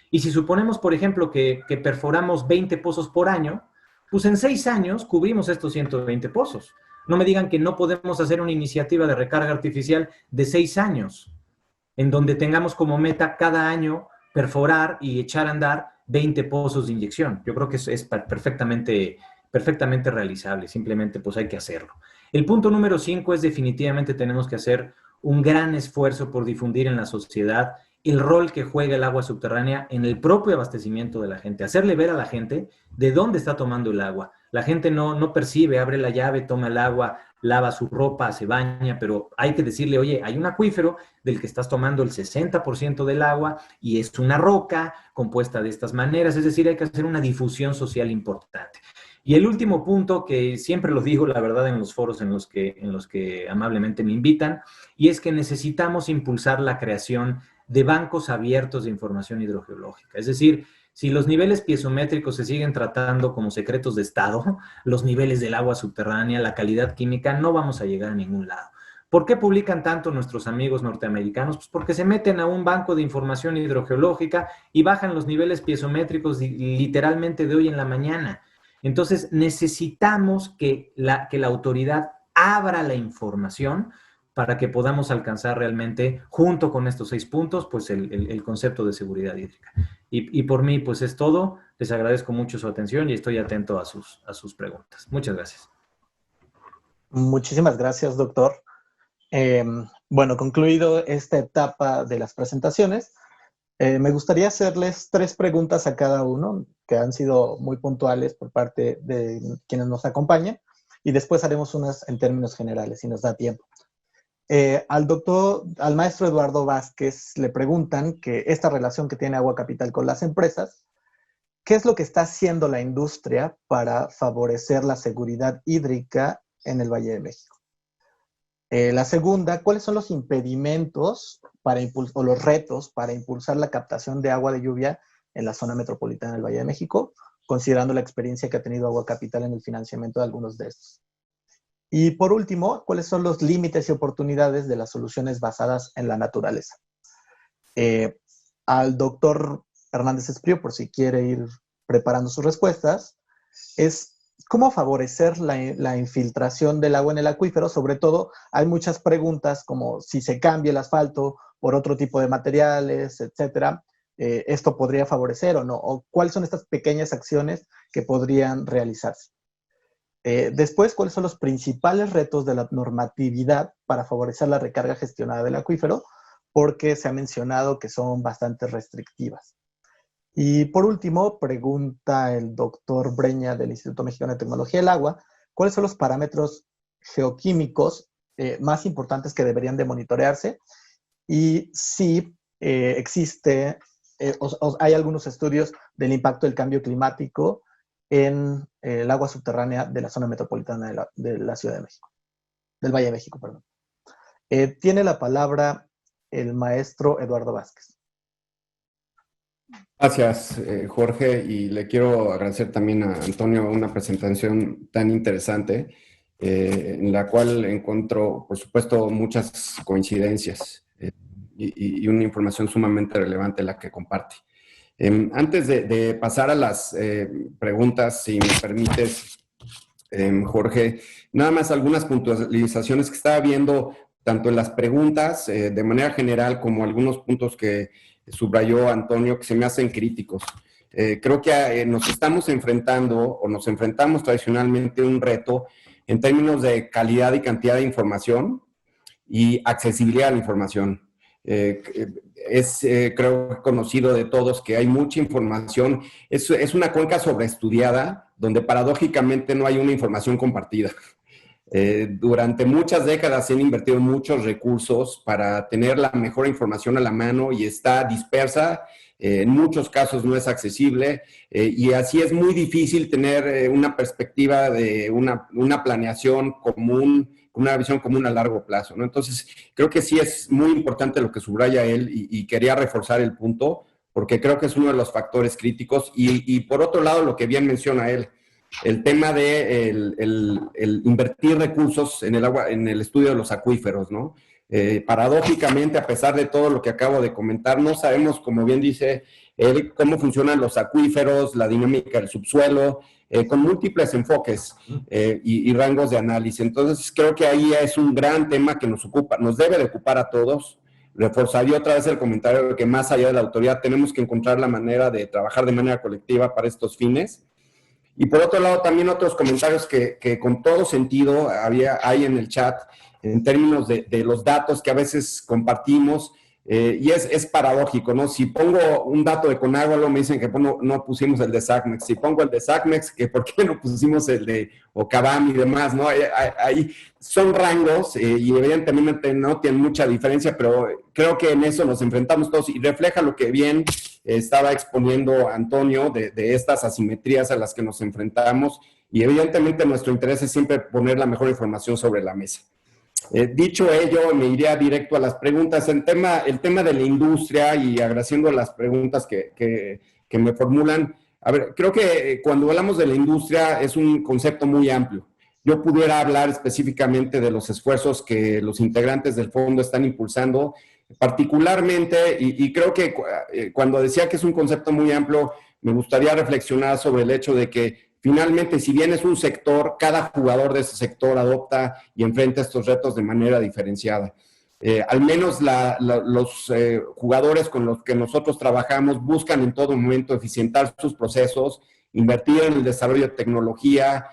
Y si suponemos, por ejemplo, que perforamos 20 pozos por año, pues en 6 años cubrimos estos 120 pozos. No me digan que no podemos hacer una iniciativa de recarga artificial de 6 años, en donde tengamos como meta cada año perforar y echar a andar 20 pozos de inyección. Yo creo que es perfectamente realizable, simplemente pues hay que hacerlo. El punto número 5 es definitivamente tenemos que hacer un gran esfuerzo por difundir en la sociedad el rol que juega el agua subterránea en el propio abastecimiento de la gente, hacerle ver a la gente de dónde está tomando el agua. La gente no percibe, abre la llave, toma el agua, lava su ropa, se baña, pero hay que decirle, oye, hay un acuífero del que estás tomando el 60% del agua y es una roca compuesta de estas maneras, es decir, hay que hacer una difusión social importante. Y el último punto, que siempre lo digo, la verdad, en los foros en los que amablemente me invitan, y es que necesitamos impulsar la creación de bancos abiertos de información hidrogeológica. Es decir, si los niveles piezométricos se siguen tratando como secretos de Estado, los niveles del agua subterránea, la calidad química, no vamos a llegar a ningún lado. ¿Por qué publican tanto nuestros amigos norteamericanos? Pues porque se meten a un banco de información hidrogeológica y bajan los niveles piezométricos literalmente de hoy en la mañana. Entonces, necesitamos que la autoridad abra la información para que podamos alcanzar realmente, junto con estos 6 puntos, pues el concepto de seguridad hídrica. Y por mí, pues es todo. Les agradezco mucho su atención y estoy atento a sus preguntas. Muchas gracias. Muchísimas gracias, doctor. Bueno, concluido esta etapa de las presentaciones, me gustaría hacerles 3 preguntas a cada uno, que han sido muy puntuales por parte de quienes nos acompañan, y después haremos unas en términos generales, si nos da tiempo. Al maestro Eduardo Vázquez le preguntan que esta relación que tiene Agua Capital con las empresas, ¿qué es lo que está haciendo la industria para favorecer la seguridad hídrica en el Valle de México? La segunda, ¿cuáles son los impedimentos o los retos para impulsar la captación de agua de lluvia en la zona metropolitana del Valle de México, considerando la experiencia que ha tenido Agua Capital en el financiamiento de algunos de estos? Y por último, ¿cuáles son los límites y oportunidades de las soluciones basadas en la naturaleza? Al doctor Hernández Espriu, por si quiere ir preparando sus respuestas, es cómo favorecer la infiltración del agua en el acuífero. Sobre todo, hay muchas preguntas como si se cambia el asfalto por otro tipo de materiales, etcétera. ¿Esto podría favorecer o no? ¿O cuáles son estas pequeñas acciones que podrían realizarse? Después, ¿cuáles son los principales retos de la normatividad para favorecer la recarga gestionada del acuífero? Porque se ha mencionado que son bastante restrictivas. Y por último, pregunta el doctor Breña del Instituto Mexicano de Tecnología del Agua, ¿cuáles son los parámetros geoquímicos más importantes que deberían de monitorearse? Y si existe, hay algunos estudios del impacto del cambio climático en el agua subterránea de la zona metropolitana de la Ciudad de México, del Valle de México, perdón. Tiene la palabra el maestro Eduardo Vázquez. Gracias, Jorge, y le quiero agradecer también a Antonio una presentación tan interesante, en la cual encuentro, por supuesto, muchas coincidencias y una información sumamente relevante la que comparte. Antes de pasar a las preguntas, si me permites, Jorge, nada más algunas puntualizaciones que estaba viendo tanto en las preguntas de manera general como algunos puntos que subrayó Antonio que se me hacen críticos. Creo que nos estamos enfrentando o nos enfrentamos tradicionalmente a un reto en términos de calidad y cantidad de información y accesibilidad a la información. Creo conocido de todos que hay mucha información. Es una cuenca sobreestudiada donde paradójicamente no hay una información compartida. Durante muchas décadas se han invertido muchos recursos para tener la mejor información a la mano y está dispersa. En muchos casos no es accesible y así es muy difícil tener una perspectiva de una planeación común, una visión común a largo plazo, ¿no? Entonces, creo que sí es muy importante lo que subraya él y quería reforzar el punto porque creo que es uno de los factores críticos. Y por otro lado, lo que bien menciona él, el tema de el invertir recursos en el agua, en el estudio de los acuíferos, ¿no? Paradójicamente, a pesar de todo lo que acabo de comentar, no sabemos, como bien dice él, cómo funcionan los acuíferos, la dinámica del subsuelo, con múltiples enfoques y rangos de análisis. Entonces, creo que ahí es un gran tema que nos ocupa, nos debe de ocupar a todos. Reforzaría otra vez el comentario de que más allá de la autoridad tenemos que encontrar la manera de trabajar de manera colectiva para estos fines. Y por otro lado, también otros comentarios que con todo sentido hay en el chat, en términos de los datos que a veces compartimos, y es paradójico, ¿no? Si pongo un dato de Conagua, luego me dicen que no pusimos el de SACMEX. Si pongo el de SACMEX, que por qué no pusimos el de Ocabam y demás, ¿no? Ahí son rangos y evidentemente no tienen mucha diferencia, pero creo que en eso nos enfrentamos todos y refleja lo que bien estaba exponiendo Antonio de estas asimetrías a las que nos enfrentamos, y evidentemente nuestro interés es siempre poner la mejor información sobre la mesa. Dicho ello, me iría directo a las preguntas. El tema de la industria, y agradeciendo las preguntas que me formulan. A ver, creo que cuando hablamos de la industria es un concepto muy amplio. Yo pudiera hablar específicamente de los esfuerzos que los integrantes del fondo están impulsando, particularmente, y creo que cuando decía que es un concepto muy amplio, me gustaría reflexionar sobre el hecho de que finalmente, si bien es un sector, cada jugador de ese sector adopta y enfrenta estos retos de manera diferenciada. Al menos los jugadores con los que nosotros trabajamos buscan en todo momento eficientar sus procesos, invertir en el desarrollo de tecnología,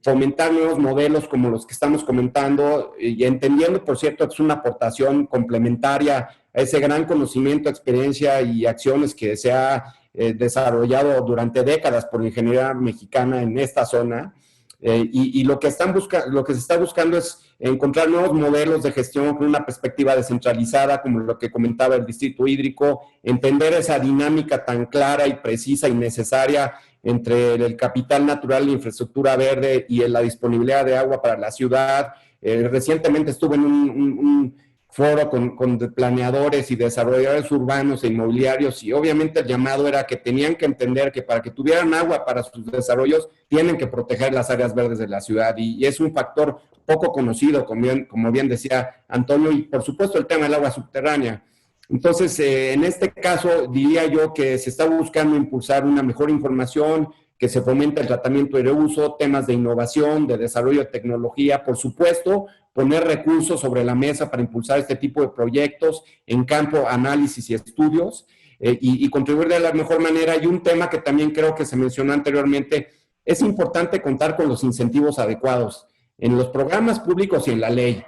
fomentar nuevos modelos como los que estamos comentando, y entendiendo, por cierto, que es una aportación complementaria a ese gran conocimiento, experiencia y acciones que se ha desarrollado durante décadas por la ingeniería mexicana en esta zona, y lo que se está buscando es encontrar nuevos modelos de gestión con una perspectiva descentralizada, como lo que comentaba el distrito hídrico, entender esa dinámica tan clara y precisa y necesaria entre el capital natural, la infraestructura verde y la disponibilidad de agua para la ciudad. Recientemente estuve en un foro con planeadores y desarrolladores urbanos e inmobiliarios, y obviamente el llamado era que tenían que entender que para que tuvieran agua para sus desarrollos tienen que proteger las áreas verdes de la ciudad, y es un factor poco conocido, como bien decía Antonio, y por supuesto el tema del agua subterránea. Entonces, en este caso diría yo que se está buscando impulsar una mejor información, que se fomente el tratamiento y reuso, temas de innovación, de desarrollo de tecnología, por supuesto, poner recursos sobre la mesa para impulsar este tipo de proyectos en campo, análisis y estudios, y contribuir de la mejor manera. Y un tema que también creo que se mencionó anteriormente, es importante contar con los incentivos adecuados en los programas públicos y en la ley,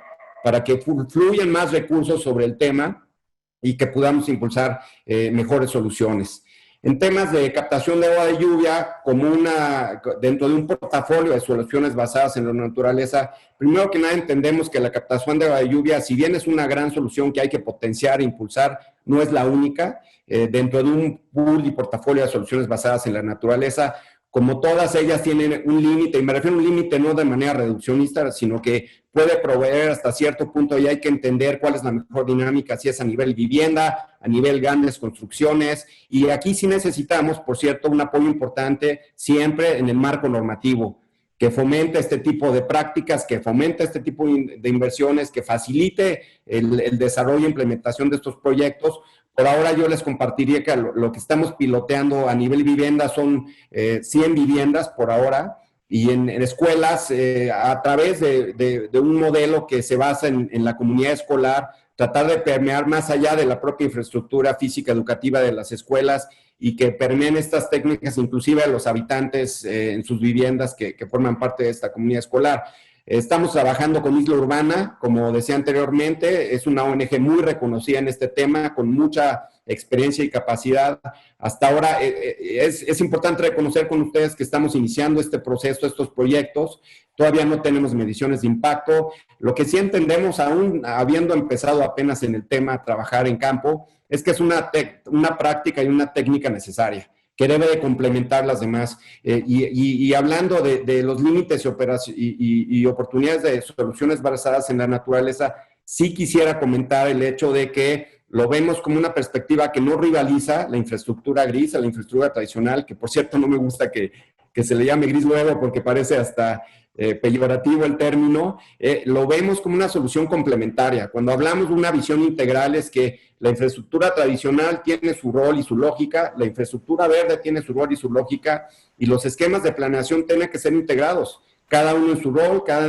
para que fluyan más recursos sobre el tema y que podamos impulsar mejores soluciones. En temas de captación de agua de lluvia, dentro de un portafolio de soluciones basadas en la naturaleza, primero que nada entendemos que la captación de agua de lluvia, si bien es una gran solución que hay que potenciar e impulsar, no es la única. Dentro de un pool y portafolio de soluciones basadas en la naturaleza, como todas ellas tienen un límite, y me refiero a un límite no de manera reduccionista, sino que puede proveer hasta cierto punto, y hay que entender cuál es la mejor dinámica, si es a nivel vivienda, a nivel grandes construcciones, y aquí sí necesitamos, por cierto, un apoyo importante siempre en el marco normativo, que fomente este tipo de prácticas, que fomente este tipo de inversiones, que facilite el desarrollo e implementación de estos proyectos. Por ahora yo les compartiría que lo que estamos piloteando a nivel vivienda son 100 viviendas por ahora, y en escuelas, a través de un modelo que se basa en la comunidad escolar, tratar de permear más allá de la propia infraestructura física educativa de las escuelas, y que permeen estas técnicas inclusive a los habitantes en sus viviendas que forman parte de esta comunidad escolar. Estamos trabajando con Isla Urbana, como decía anteriormente, es una ONG muy reconocida en este tema, con mucha experiencia y capacidad. Hasta ahora es importante reconocer con ustedes que estamos iniciando este proceso, estos proyectos. Todavía no tenemos mediciones de impacto. Lo que sí entendemos, aún habiendo empezado apenas en el tema a trabajar en campo, es que es una práctica y una técnica necesaria, que debe de complementar las demás. Y hablando de los límites y oportunidades de soluciones basadas en la naturaleza, Sí quisiera comentar el hecho de que lo vemos como una perspectiva que no rivaliza la infraestructura gris a la infraestructura tradicional, que por cierto no me gusta que se le llame gris luego porque parece hasta peyorativo el término. Lo vemos como una solución complementaria. Cuando hablamos de una visión integral es que la infraestructura tradicional tiene su rol y su lógica, la infraestructura verde tiene su rol y su lógica, y los esquemas de planeación tienen que ser integrados, cada uno en su rol, cada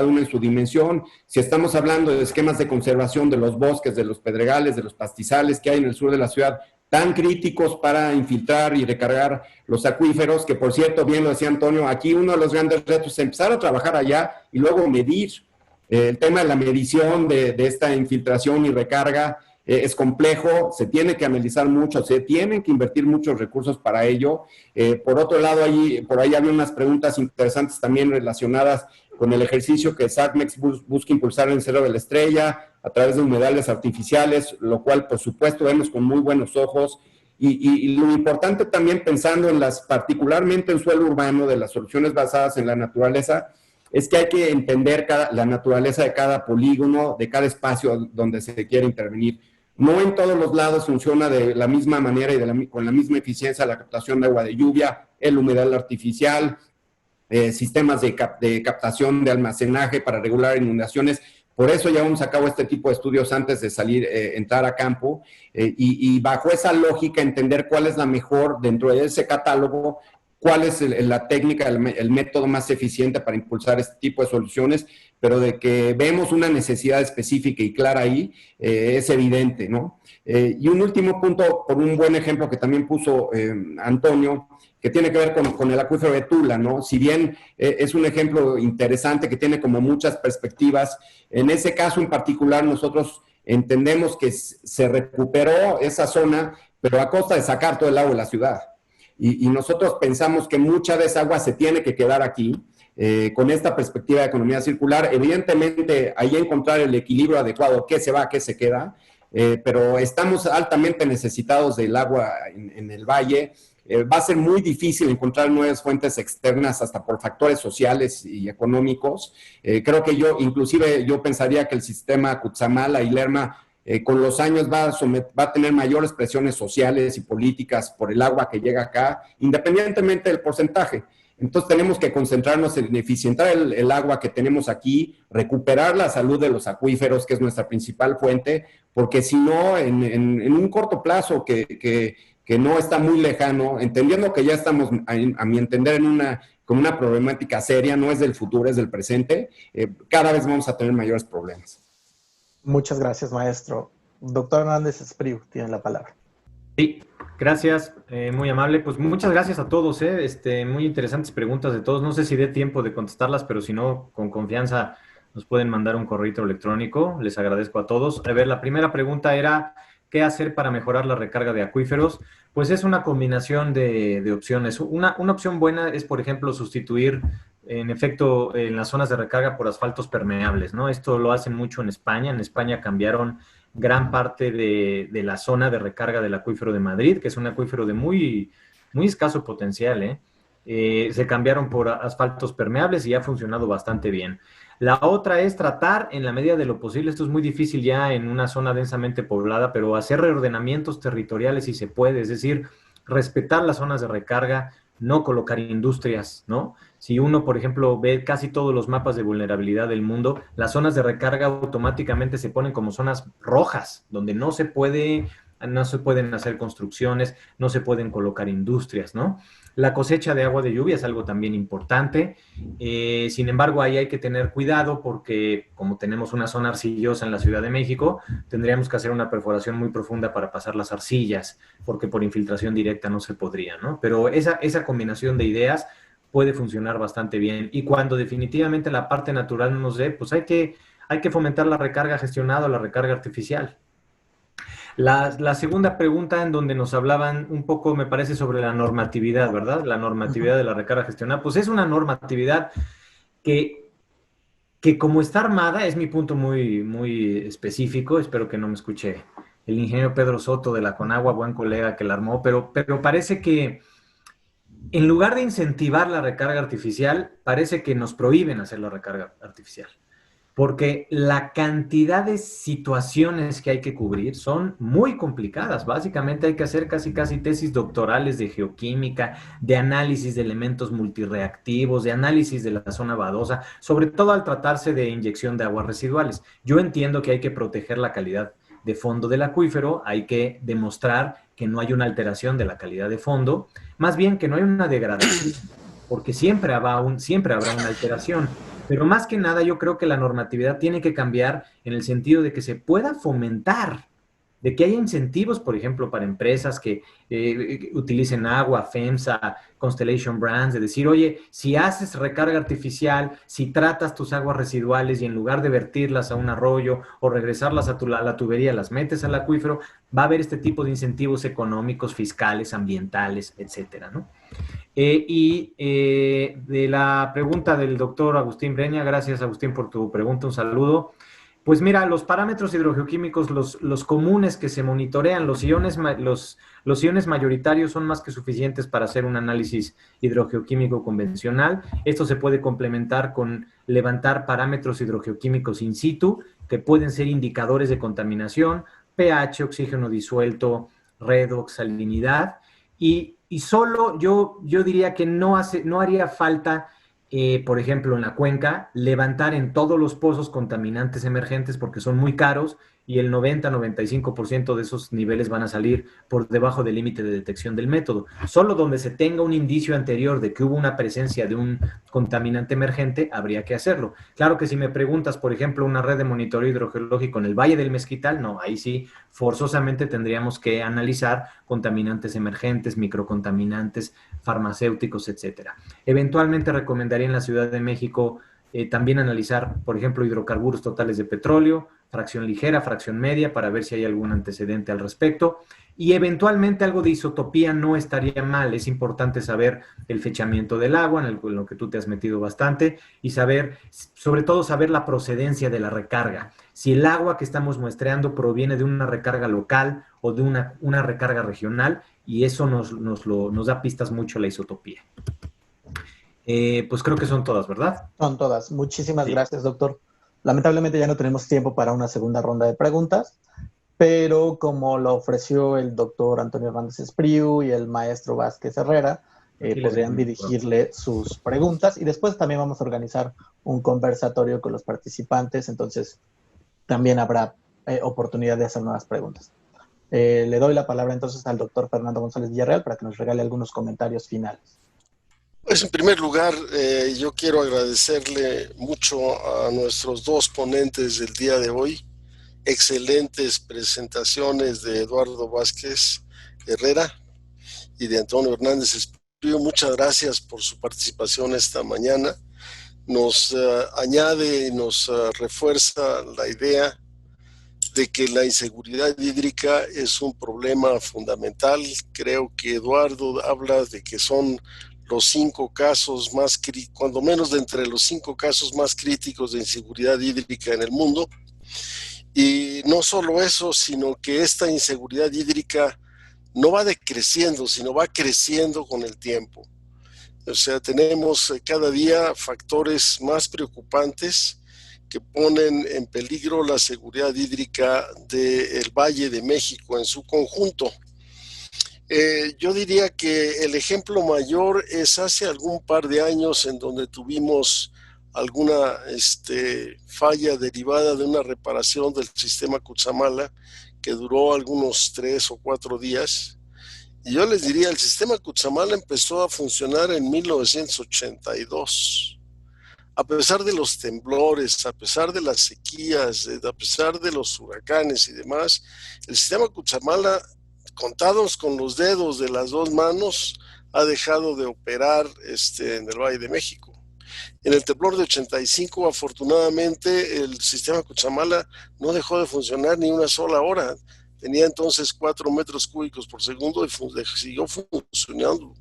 uno en su dimensión. Si estamos hablando de esquemas de conservación de los bosques, de los pedregales, de los pastizales que hay en el sur de la ciudad, tan críticos para infiltrar y recargar los acuíferos, que por cierto, bien lo decía Antonio, aquí uno de los grandes retos es empezar a trabajar allá y luego medir. El tema de la medición de esta infiltración y recarga es complejo, se tiene que analizar mucho, se tienen que invertir muchos recursos para ello. Por otro lado, por ahí había unas preguntas interesantes también relacionadas con el ejercicio que SACMEX busca impulsar en Cerro de la Estrella a través de humedales artificiales, lo cual por supuesto vemos con muy buenos ojos. Y lo importante también pensando en particularmente en suelo urbano, de las soluciones basadas en la naturaleza, es que hay que entender la naturaleza de cada polígono, de cada espacio donde se quiere intervenir. No en todos los lados funciona de la misma manera y con la misma eficiencia la captación de agua de lluvia, el humedal artificial, sistemas de captación de almacenaje para regular inundaciones. Por eso llevamos a cabo este tipo de estudios antes de entrar a campo, y bajo esa lógica entender cuál es la mejor dentro de ese catálogo, cuál es la técnica, el método más eficiente para impulsar este tipo de soluciones, pero de que vemos una necesidad específica y clara ahí, es evidente, ¿no? Y un último punto, por un buen ejemplo que también puso Antonio, que tiene que ver con el acuífero de Tula, ¿no? Si bien es un ejemplo interesante que tiene como muchas perspectivas, en ese caso en particular nosotros entendemos que se recuperó esa zona, pero a costa de sacar todo el agua de la ciudad. Y nosotros pensamos que mucha de esa agua se tiene que quedar aquí, con esta perspectiva de economía circular. Evidentemente, ahí encontrar el equilibrio adecuado, qué se va, qué se queda, pero estamos altamente necesitados del agua en el valle. Va a ser muy difícil encontrar nuevas fuentes externas hasta por factores sociales y económicos. Creo que inclusive yo pensaría que el sistema Cutzamala y Lerma con los años va a tener mayores presiones sociales y políticas por el agua que llega acá, independientemente del porcentaje. Entonces tenemos que concentrarnos en eficientar el agua que tenemos aquí, recuperar la salud de los acuíferos, que es nuestra principal fuente, porque si no, en un corto plazo que no está muy lejano, entendiendo que ya estamos, a mi entender, con una problemática seria, no es del futuro, es del presente, cada vez vamos a tener mayores problemas. Muchas gracias, maestro. Doctor Hernández Espriu, tiene la palabra. Sí, gracias, muy amable. Pues muchas gracias a todos, muy interesantes preguntas de todos. No sé si dé tiempo de contestarlas, pero si no, con confianza nos pueden mandar un correo electrónico. Les agradezco a todos. A ver, la primera pregunta era, ¿qué hacer para mejorar la recarga de acuíferos? Pues es una combinación de opciones. Una opción buena es, por ejemplo, sustituir, en efecto, en las zonas de recarga por asfaltos permeables, ¿no? Esto lo hacen mucho en España. En España cambiaron gran parte de la zona de recarga del acuífero de Madrid, que es un acuífero de muy, muy escaso potencial, se cambiaron por asfaltos permeables y ha funcionado bastante bien. La otra es tratar, en la medida de lo posible, esto es muy difícil ya en una zona densamente poblada, pero hacer reordenamientos territoriales si se puede, es decir, respetar las zonas de recarga, no colocar industrias, ¿no? Si uno, por ejemplo, ve casi todos los mapas de vulnerabilidad del mundo, las zonas de recarga automáticamente se ponen como zonas rojas, donde no se pueden hacer construcciones, no se pueden colocar industrias, ¿no? La cosecha de agua de lluvia es algo también importante. Sin embargo, ahí hay que tener cuidado porque como tenemos una zona arcillosa en la Ciudad de México, tendríamos que hacer una perforación muy profunda para pasar las arcillas, porque por infiltración directa no se podría, ¿no? Pero esa combinación de ideas puede funcionar bastante bien. Y cuando definitivamente la parte natural no nos dé, pues hay que fomentar la recarga gestionada o la recarga artificial. La segunda pregunta en donde nos hablaban un poco, me parece, sobre la normatividad, ¿verdad? La normatividad de la recarga gestionada. Pues es una normatividad que como está armada, es mi punto muy, muy específico, espero que no me escuche el ingeniero Pedro Soto de la Conagua, buen colega que la armó, pero parece que en lugar de incentivar la recarga artificial, parece que nos prohíben hacer la recarga artificial. porque la cantidad de situaciones que hay que cubrir son muy complicadas. Básicamente hay que hacer casi tesis doctorales de geoquímica, de análisis de elementos multirreactivos, de análisis de la zona badosa, sobre todo al tratarse de inyección de aguas residuales. Yo entiendo que hay que proteger la calidad de fondo del acuífero, hay que demostrar que no hay una alteración de la calidad de fondo, más bien que no hay una degradación, porque siempre habrá una alteración. Pero más que nada, yo creo que la normatividad tiene que cambiar en el sentido de que se pueda fomentar, de que haya incentivos, por ejemplo, para empresas que utilicen agua, FEMSA, Constellation Brands, de decir, oye, si haces recarga artificial, si tratas tus aguas residuales y en lugar de vertirlas a un arroyo o regresarlas a la tubería, las metes al acuífero, va a haber este tipo de incentivos económicos, fiscales, ambientales, etcétera, ¿no? De la pregunta del doctor Agustín Breña, gracias Agustín por tu pregunta, un saludo. Pues mira, los parámetros hidrogeoquímicos, los comunes que se monitorean, los iones mayoritarios son más que suficientes para hacer un análisis hidrogeoquímico convencional. Esto se puede complementar con levantar parámetros hidrogeoquímicos in situ, que pueden ser indicadores de contaminación, pH, oxígeno disuelto, redox, salinidad, y solo yo diría que no haría falta, por ejemplo, en la cuenca, levantar en todos los pozos contaminantes emergentes porque son muy caros y el 90-95% de esos niveles van a salir por debajo del límite de detección del método. Solo donde se tenga un indicio anterior de que hubo una presencia de un contaminante emergente, habría que hacerlo. Claro que si me preguntas, por ejemplo, una red de monitoreo hidrogeológico en el Valle del Mezquital, no, ahí sí, forzosamente tendríamos que analizar contaminantes emergentes, microcontaminantes, farmacéuticos, etcétera. Eventualmente recomendaría en la Ciudad de México también analizar, por ejemplo, hidrocarburos totales de petróleo, fracción ligera, fracción media, para ver si hay algún antecedente al respecto. Y eventualmente algo de isotopía no estaría mal. Es importante saber el fechamiento del agua, en lo que tú te has metido bastante, y saber, sobre todo, saber la procedencia de la recarga. Si el agua que estamos muestreando proviene de una recarga local o de una recarga regional, y eso nos da pistas mucho a la isotopía. Pues creo que son todas, ¿verdad? Son todas. Muchísimas gracias, doctor. Lamentablemente ya no tenemos tiempo para una segunda ronda de preguntas, pero como lo ofreció el doctor Antonio Hernández Espriu y el maestro Vázquez Herrera, podrían dirigirle sus preguntas y después también vamos a organizar un conversatorio con los participantes, entonces también habrá oportunidad de hacer nuevas preguntas. Le doy la palabra entonces al doctor Fernando González Villarreal para que nos regale algunos comentarios finales. Pues en primer lugar, yo quiero agradecerle mucho a nuestros dos ponentes del día de hoy. Excelentes presentaciones de Eduardo Vázquez Herrera y de Antonio Hernández Espriu. Muchas gracias por su participación esta mañana. Nos añade y nos refuerza la idea de que la inseguridad hídrica es un problema fundamental. Creo que Eduardo habla de que son los 5 casos más, cuando menos de entre los 5 casos más críticos de inseguridad hídrica en el mundo. Y no solo eso, sino que esta inseguridad hídrica no va decreciendo, sino va creciendo con el tiempo. O sea, tenemos cada día factores más preocupantes que ponen en peligro la seguridad hídrica del Valle de México en su conjunto. Yo diría que el ejemplo mayor es hace algún par de años en donde tuvimos alguna falla derivada de una reparación del sistema Cutzamala que duró algunos 3 o 4 días. Y yo les diría, el sistema Cutzamala empezó a funcionar en 1982. A pesar de los temblores, a pesar de las sequías, a pesar de los huracanes y demás, el sistema Cutzamala, contados con los dedos de las 2 manos, ha dejado de operar en el Valle de México. En el temblor de 85, afortunadamente, el sistema Cutzamala no dejó de funcionar ni una sola hora. Tenía entonces 4 metros cúbicos por segundo y siguió funcionando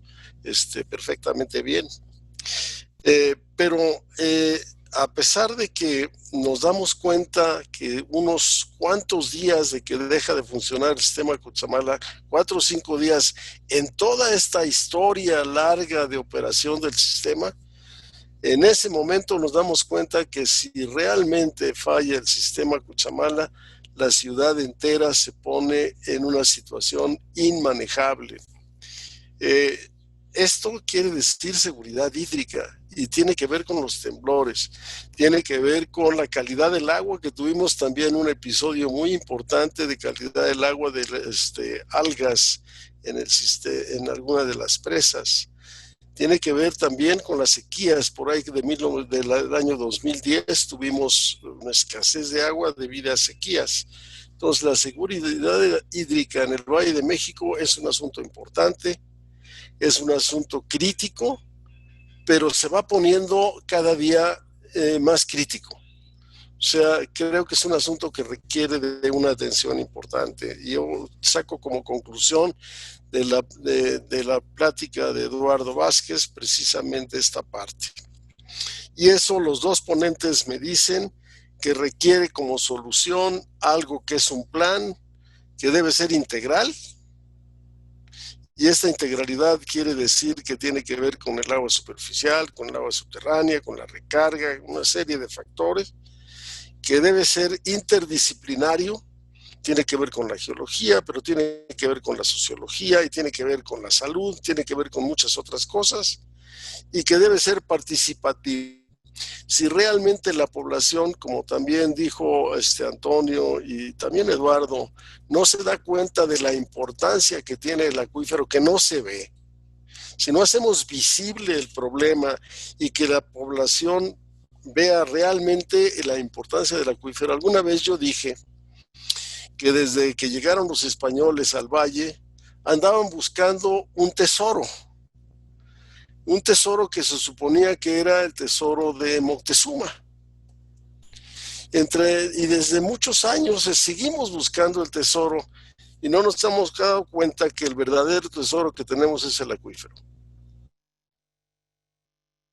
perfectamente bien. Pero a pesar de que nos damos cuenta que unos cuantos días de que deja de funcionar el sistema Cutzamala, 4 o 5 días en toda esta historia larga de operación del sistema, En ese momento nos damos cuenta que si realmente falla el sistema Cuchamala, la ciudad entera se pone en una situación inmanejable. Esto quiere decir seguridad hídrica y tiene que ver con los temblores, tiene que ver con la calidad del agua, que tuvimos también un episodio muy importante de calidad del agua de algas en alguna de las presas. Tiene que ver también con las sequías. Por ahí del año 2010 tuvimos una escasez de agua debido a sequías. Entonces, la seguridad hídrica en el Valle de México es un asunto importante, es un asunto crítico, pero se va poniendo cada día más crítico. O sea, creo que es un asunto que requiere de una atención importante. Y yo saco como conclusión de la plática de Eduardo Vázquez precisamente esta parte. Y eso los dos ponentes me dicen que requiere como solución algo que es un plan que debe ser integral. Y esta integralidad quiere decir que tiene que ver con el agua superficial, con el agua subterránea, con la recarga, una serie de factores que debe ser interdisciplinario. Tiene que ver con la geología, pero tiene que ver con la sociología y tiene que ver con la salud, tiene que ver con muchas otras cosas y que debe ser participativo. Si realmente la población, como también dijo Antonio y también Eduardo, no se da cuenta de la importancia que tiene el acuífero, que no se ve, si no hacemos visible el problema y que la población vea realmente la importancia del acuífero. Alguna vez yo dije que desde que llegaron los españoles al valle, andaban buscando un tesoro que se suponía que era el tesoro de Moctezuma. Y desde muchos años seguimos buscando el tesoro y no nos hemos dado cuenta que el verdadero tesoro que tenemos es el acuífero.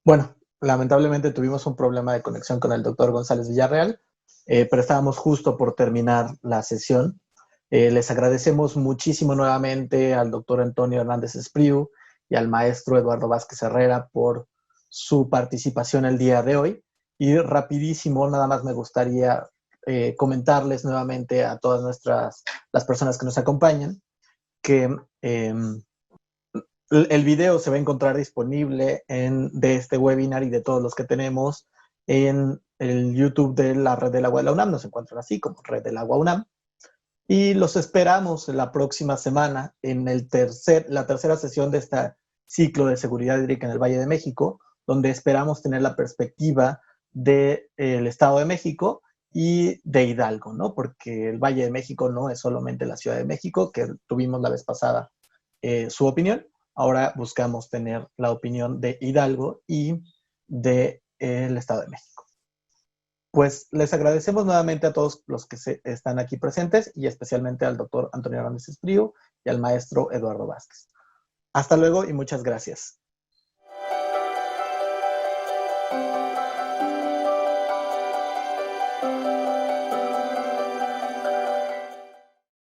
Bueno, lamentablemente tuvimos un problema de conexión con el doctor González Villarreal, pero estábamos justo por terminar la sesión. Les agradecemos muchísimo nuevamente al doctor Antonio Hernández Espriu y al maestro Eduardo Vázquez Herrera por su participación el día de hoy. Y rapidísimo, nada más me gustaría comentarles nuevamente a todas las personas que nos acompañan que el video se va a encontrar disponible de este webinar y de todos los que tenemos en el YouTube de la Red del Agua de la UNAM. Nos encuentran así como Red del Agua UNAM. Y los esperamos la próxima semana en la tercera sesión de este ciclo de seguridad hídrica en el Valle de México, donde esperamos tener la perspectiva del Estado de México y de Hidalgo, ¿no? Porque el Valle de México no es solamente la Ciudad de México, que tuvimos la vez pasada su opinión. Ahora buscamos tener la opinión de Hidalgo y del Estado de México. Pues les agradecemos nuevamente a todos los que están aquí presentes y especialmente al doctor Antonio Hernández Espriu y al maestro Eduardo Vázquez. Hasta luego y muchas gracias.